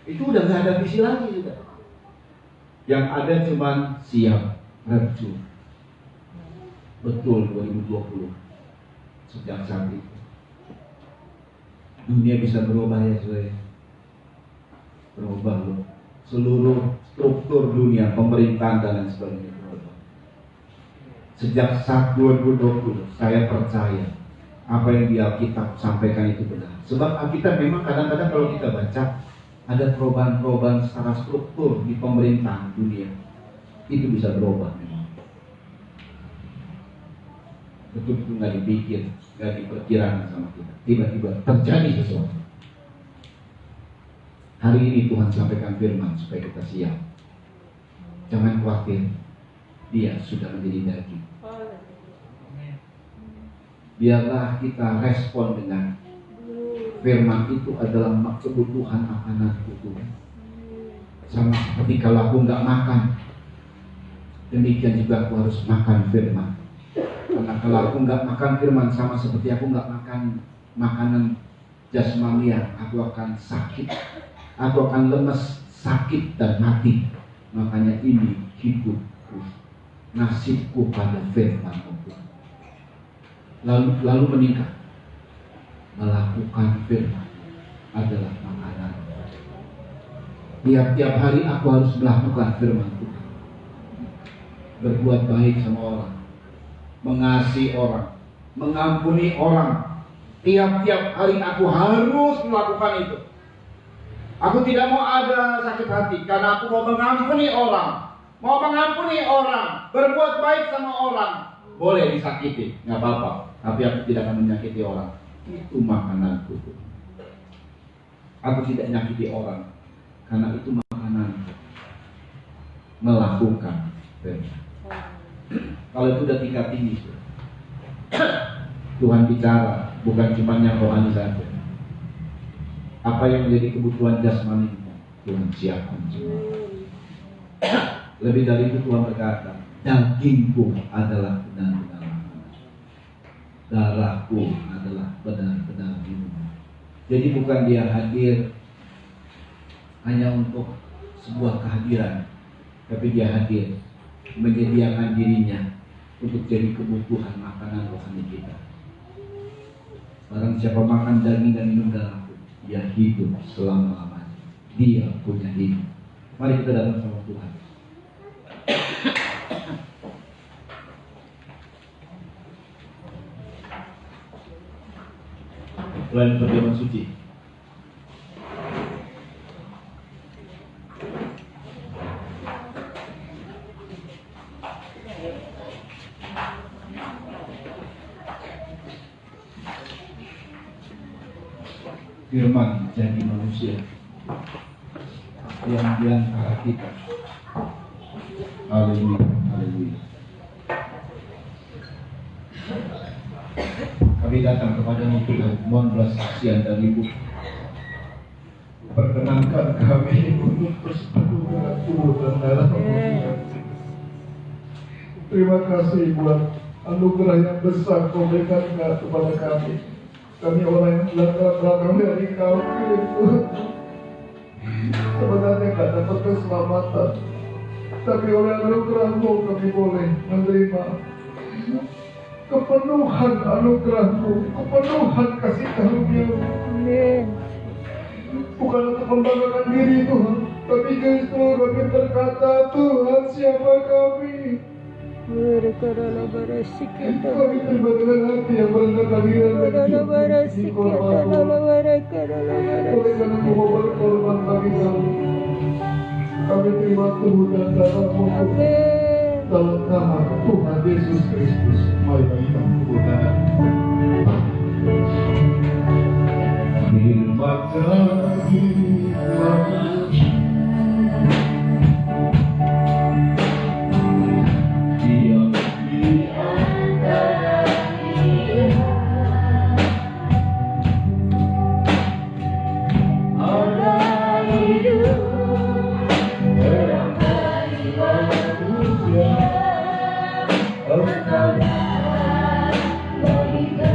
Itu udah nggak ada visi lagi juga. Yang ada cuma siap rapture. Betul 2020. Sejak saat itu dunia bisa berubah ya saudara. Berubah loh. Seluruh struktur dunia, pemerintahan dan lain sebagainya berubah. Sejak saat 2020 saya percaya apa yang di Alkitab sampaikan itu benar. Sebab Alkitab memang kadang-kadang kalau kita baca ada perubahan-perubahan secara struktur di pemerintahan dunia. Itu bisa berubah memang. Betul-betul nggak dipikir, nggak diperkirakan sama kita. Tiba-tiba terjadi sesuatu. Hari ini Tuhan sampaikan firman supaya kita siap. Jangan khawatir, Dia sudah menjadi daging. Biarlah kita respon dengan firman itu adalah kebutuhan makananku Tuhan. Sama seperti kalau aku nggak makan, demikian juga aku harus makan firman. Karena kalau aku nggak makan firman, sama seperti aku nggak makan makanan jasmania, aku akan sakit, aku akan lemes, sakit dan mati. Makanya ini hidupku, nasibku pada firman Tuhan. Lalu meningkat, melakukan firman adalah makanan. Tiap-tiap hari aku harus melakukan firman Tuhan. Berbuat baik sama orang, mengasihi orang, mengampuni orang. Tiap-tiap hari aku harus melakukan itu. Aku tidak mau ada sakit hati karena aku mau mengampuni orang. Mau mengampuni orang, berbuat baik sama orang. Boleh disakiti, nggak apa-apa. Tapi aku tidak akan menyakiti orang. Itu makananku. Aku tidak menyakiti orang karena itu makananku. Melakukan firman. Kalau itu udah tingkat tinggi, Tuhan bicara, bukan cuma yang rohani saja. Apa yang menjadi kebutuhan jasmani Tuhan siapkan semua. Lebih dari itu Tuhan berkata, dagingku adalah benar-benar makanan, darahku adalah benar-benar minuman. Jadi bukan dia hadir hanya untuk sebuah kehadiran, tapi dia hadir menyediakan dirinya untuk jadi kebutuhan makanan rohani kita. Barang siapa makan daging dan minum darahku, dia hidup selama-lamanya. Dia punya hidup. Mari kita datang sama Tuhan. Pelayan perjamuan suci. Firman jadi manusia yang di antara kita. Haleluya, haleluya. Kami datang kepada-Mu Tuhan, mohon belas kasihan dari-Mu. Perkenankan kami untuk bersatu dengan tubuh dan darah. Terima kasih buat anugerah yang besar Kau berikan kepada kami. Kami orang yang belakang dari Kau itu sebenarnya tidak dapat keselamatan, tapi oleh anugerah-Mu kami boleh menerima kepenuhan anugerah-Mu, kepenuhan kasih karunia-Mu. Bukan untuk membanggakan diri Tuhan, tapi justru kami berkata, Tuhan siapa kami? Kami terima dengan hati yang merendah diri dan dikorban. Oleh karena Mu berkorban bagi kami, kami terima tubuh dan darah-Mu dalam nama Tuhan Yesus Kristus. Mari kita berdoa. Terima kasih Bagi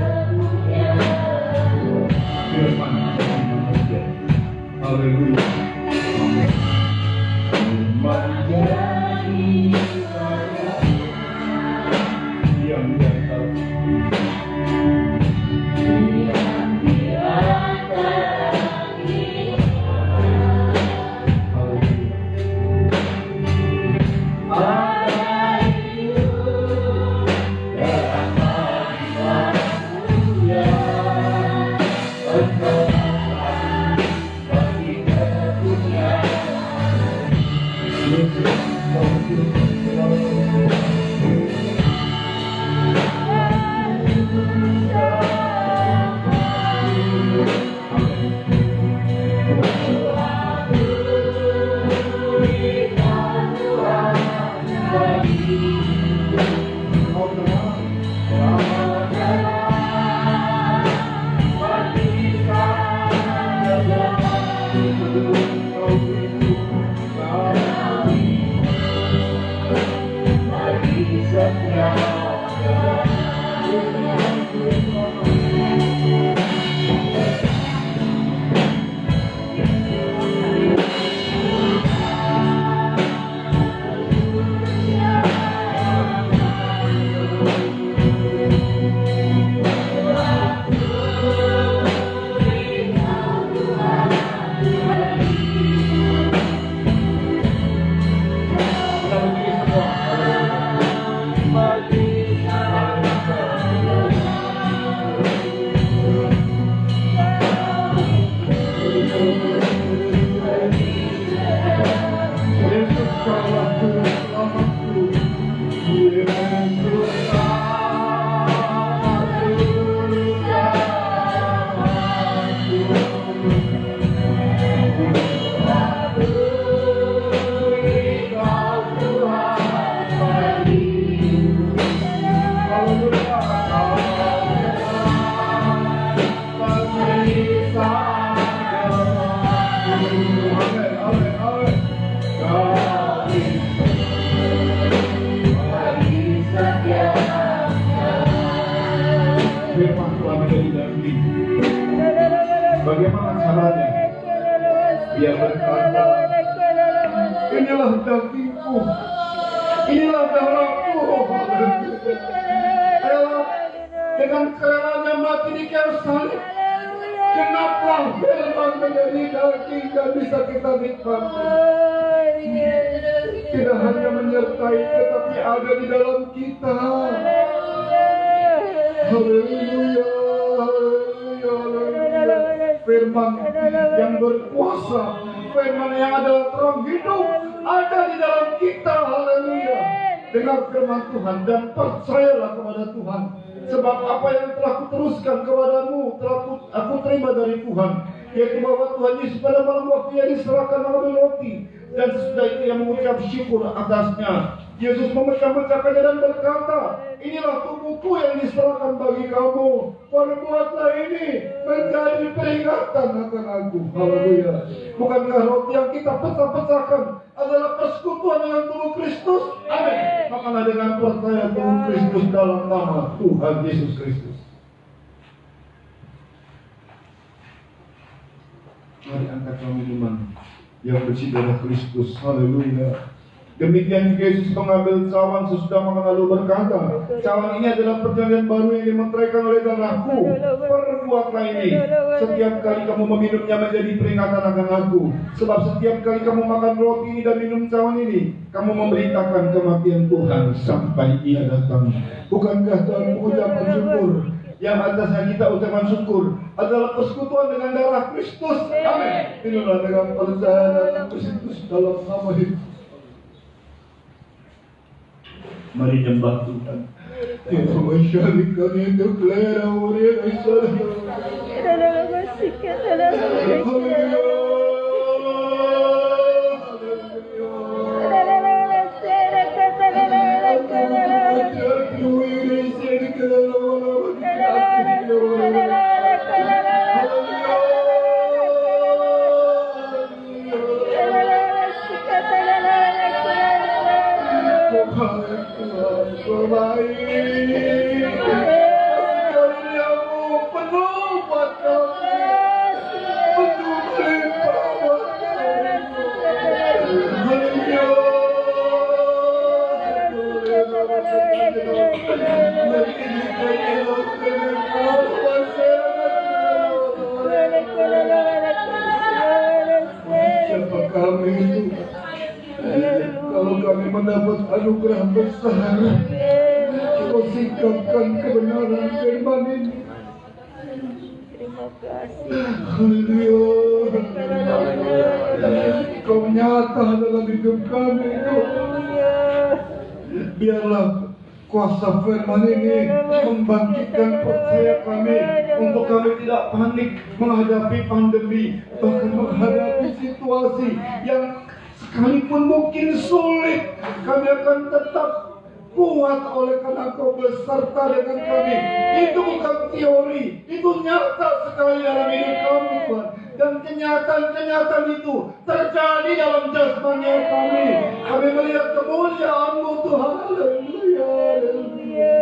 David. Bagaimana caranya? Dia berkata, inilah dagingku, inilah darahku. Rela, dengan kerelanya mati di kayu salib. Kenapa firman menjadi daging dan bisa kita nikmati? Tidak hanya menyertai, tetapi ada di dalam kita. Haleluya, haleluya, haleluya. Firman yang berkuasa, firman yang adalah terang hidup, ada di dalam kita. Haleluya. Dengar firman Tuhan dan percayalah kepada Tuhan. Sebab apa yang telah kuteruskan kepadamu telah aku terima dari Tuhan, yaitu bahwa Tuhan Yesus pada malam waktu yang diserahkan mengambil roti, dan sesudah itu yang mengucap syukur atasnya. Yesus memecah-mecahkannya dan berkata, inilah tubuhku yang diserahkan bagi kamu. Perbuatlah ini menjadi peringatan akan aku. Haleluya. Bukankah roti yang kita pecah-pecahkan adalah persekutuan dengan tubuh Kristus? Amin. Makalah dengan percaya tubuh Kristus dalam nama Tuhan Yesus Kristus. Mari angkat minuman yang bersih darah Kristus. Haleluya. Demikian juga Yesus mengambil cawan sesudah makan lalu berkata, cawan ini adalah perjanjian baru yang dimeteraikan oleh darahku. Perbuatlah ini setiap kali kamu meminumnya menjadi peringatan akan aku. Sebab setiap kali kamu makan roti ini dan minum cawan ini, kamu memberitakan kematian Tuhan sampai Ia datang. Bukankah Tuhan mengucapkan syukur? Yang atasnya kita ucapan syukur adalah persekutuan dengan darah Kristus. Amin. Inilah dengan percaya dan Kristus dalam nama Yesus. Mari nyembah Tuhan. Kita masyarakat itu kelera murid Aisyah. Siapa kami itu? Kalau kami mendapat anugerah besar, Kau sikapkan kebenaran firman ini. Haleluya. Kau nyata dalam hidup kami. Biarlah kuasa firman ini membangkitkan percaya kami untuk kami tidak panik menghadapi pandemi, bahkan menghadapi situasi yang sekalipun mungkin sulit, kami akan tetap kuat oleh karena Kau beserta dengan kami. Itu bukan teori, itu nyata sekali dalam hidup kami, Tuhan. Dan kenyataan-kenyataan itu terjadi dalam jasmani kami. Kami melihat kemuliaan-Mu, Tuhan. Haleluya, haleluya,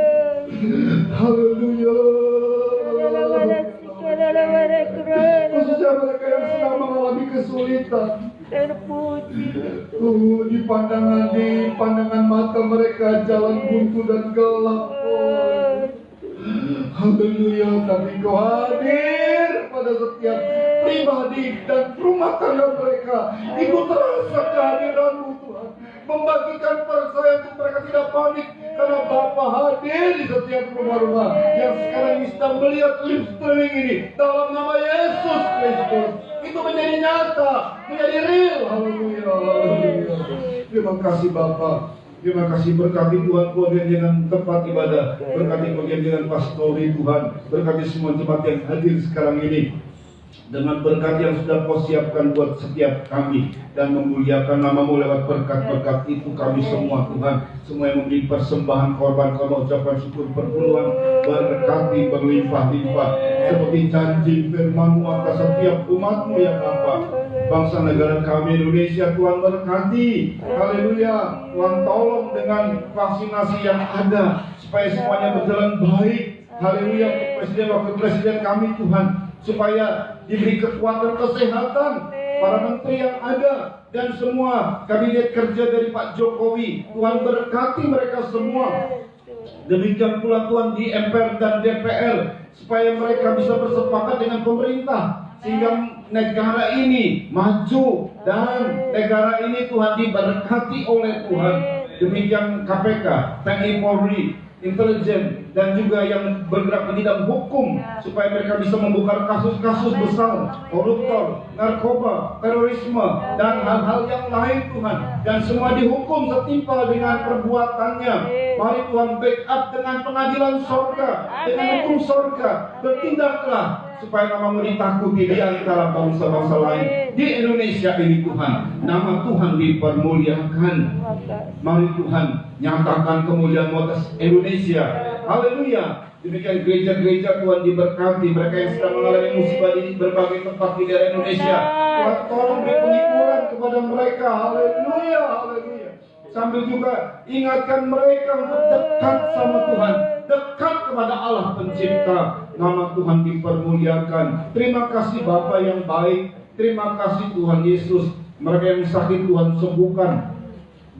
haleluya. Khususnya mereka yang sedang mengalami kesulitan. Di pandangan mata mereka jalan buntu dan gelap. Haleluya, tapi Kau hadir pada setiap pribadi dan rumah tangga mereka. Itu terasa kehadiran-Mu, Tuhan. Membagikan percaya untuk mereka tidak panik, karena Bapa hadir di setiap rumah-rumah yang sekarang ini sedang melihat live streaming ini dalam nama Yesus Kristus. Itu menjadi nyata, menjadi real. Haleluya, haleluya. Terima kasih Bapa. Terima kasih, berkati Tuhan bagian dengan tempat ibadah, berkati bagian dengan pastori Tuhan, berkati semua jemaat yang hadir sekarang ini, dengan berkat yang sudah Kau siapkan buat setiap kami, dan memuliakan nama-Mu lewat berkat-berkat itu kami semua Tuhan. Semua yang memberi persembahan korban, kami ucapkan syukur berpuluhan, berkati berlimpah-limpah seperti janji firman-Mu atas setiap umat-Mu ya Bapa. Bangsa negara kami Indonesia Tuhan berkati. Haleluya. Tuhan tolong dengan vaksinasi yang ada supaya semuanya berjalan baik. Haleluya. presiden wakil presiden kami Tuhan, supaya diberi kekuatan kesehatan para menteri yang ada dan semua kabinet kerja dari Pak Jokowi. Tuhan berkati mereka semua. Demikian pula Tuhan di MPR dan DPR, supaya mereka bisa bersepakat dengan pemerintah sehingga negara ini maju dan negara ini Tuhan diberkati oleh Tuhan. Demikian KPK, TNI Polri, intelijen, dan juga yang bergerak di bidang hukum, supaya mereka bisa membongkar kasus-kasus besar, koruptor, narkoba, terorisme, dan hal-hal yang lain Tuhan, dan semua dihukum setimpal dengan perbuatannya. Mari Tuhan backup dengan pengadilan sorga, dengan hukum sorga. Bertindaklah supaya namamu ditakuti di antara bangsa-bangsa lain di Indonesia ini Tuhan. Nama Tuhan dipermuliakan. Mari Tuhan nyatakan kemuliaan atas Indonesia. Haleluya. Demikian gereja-gereja Tuhan diberkati, mereka yang sedang mengalami musibah di berbagai tempat di daerah Indonesia. Tuhan tolong beri penghiburan kepada mereka. Haleluya, haleluya. Sambil juga ingatkan mereka untuk dekat sama Tuhan, dekat kepada Allah Pencipta. Nama Tuhan dipermuliakan. Terima kasih Bapa yang baik. Terima kasih Tuhan Yesus. Mereka yang sakit Tuhan sembuhkan.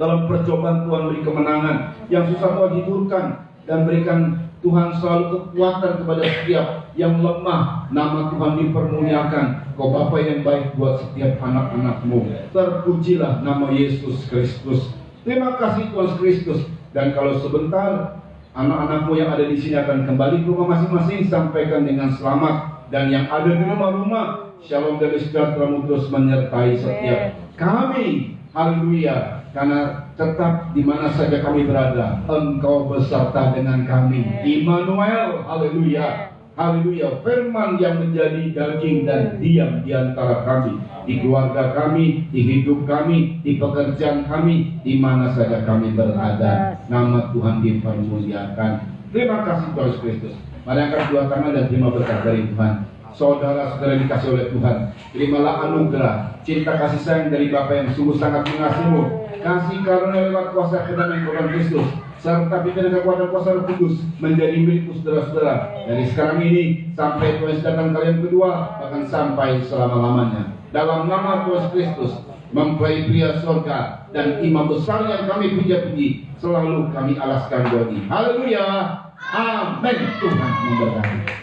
Dalam percobaan Tuhan beri kemenangan. Yang susah Tuhan hidurkan. Dan berikan Tuhan selalu kekuatan kepada setiap yang lemah. Nama Tuhan dipermuliakan. Kau Bapa yang baik buat setiap anak-anak-Mu. Terpujilah nama Yesus Kristus. Terima kasih Tuhan Kristus. Dan kalau sebentar anak-anak-Mu yang ada di sini akan kembali ke rumah masing-masing, sampaikan dengan selamat. Dan yang ada di rumah-rumah, shalom dan sejahtera-Mu terus menyertai setiap kami. Haleluya. Karena tetap di mana saja kami berada, Engkau beserta dengan kami. Immanuel, haleluya. Haleluya. Firman yang menjadi daging dan diam di antara kami, di keluarga kami, di hidup kami, di pekerjaan kami, di mana saja kami berada. Nama Tuhan dipermuliakan. Terima kasih Tuhan Kristus. Mari angkat dua tangan dan terima berkat dari Tuhan. Saudara-saudara dikasih oleh Tuhan, terimalah anugerah cinta kasih sayang dari Bapa yang sungguh sangat mengasihimu, kasih karunia lewat kuasa kedamaian Tuhan Kristus, serta pimpin kekuatan kuasa Roh Kudus menjadi milikku saudara-saudara dari sekarang ini sampai Tuhan datang kalian kedua, bahkan sampai selama-lamanya. Dalam nama Tuhan Kristus, mempelai pria surga dan imam besar yang kami puja-puji, selalu kami alaskan doa ini. Haleluya. Amin. Tuhan memberkati.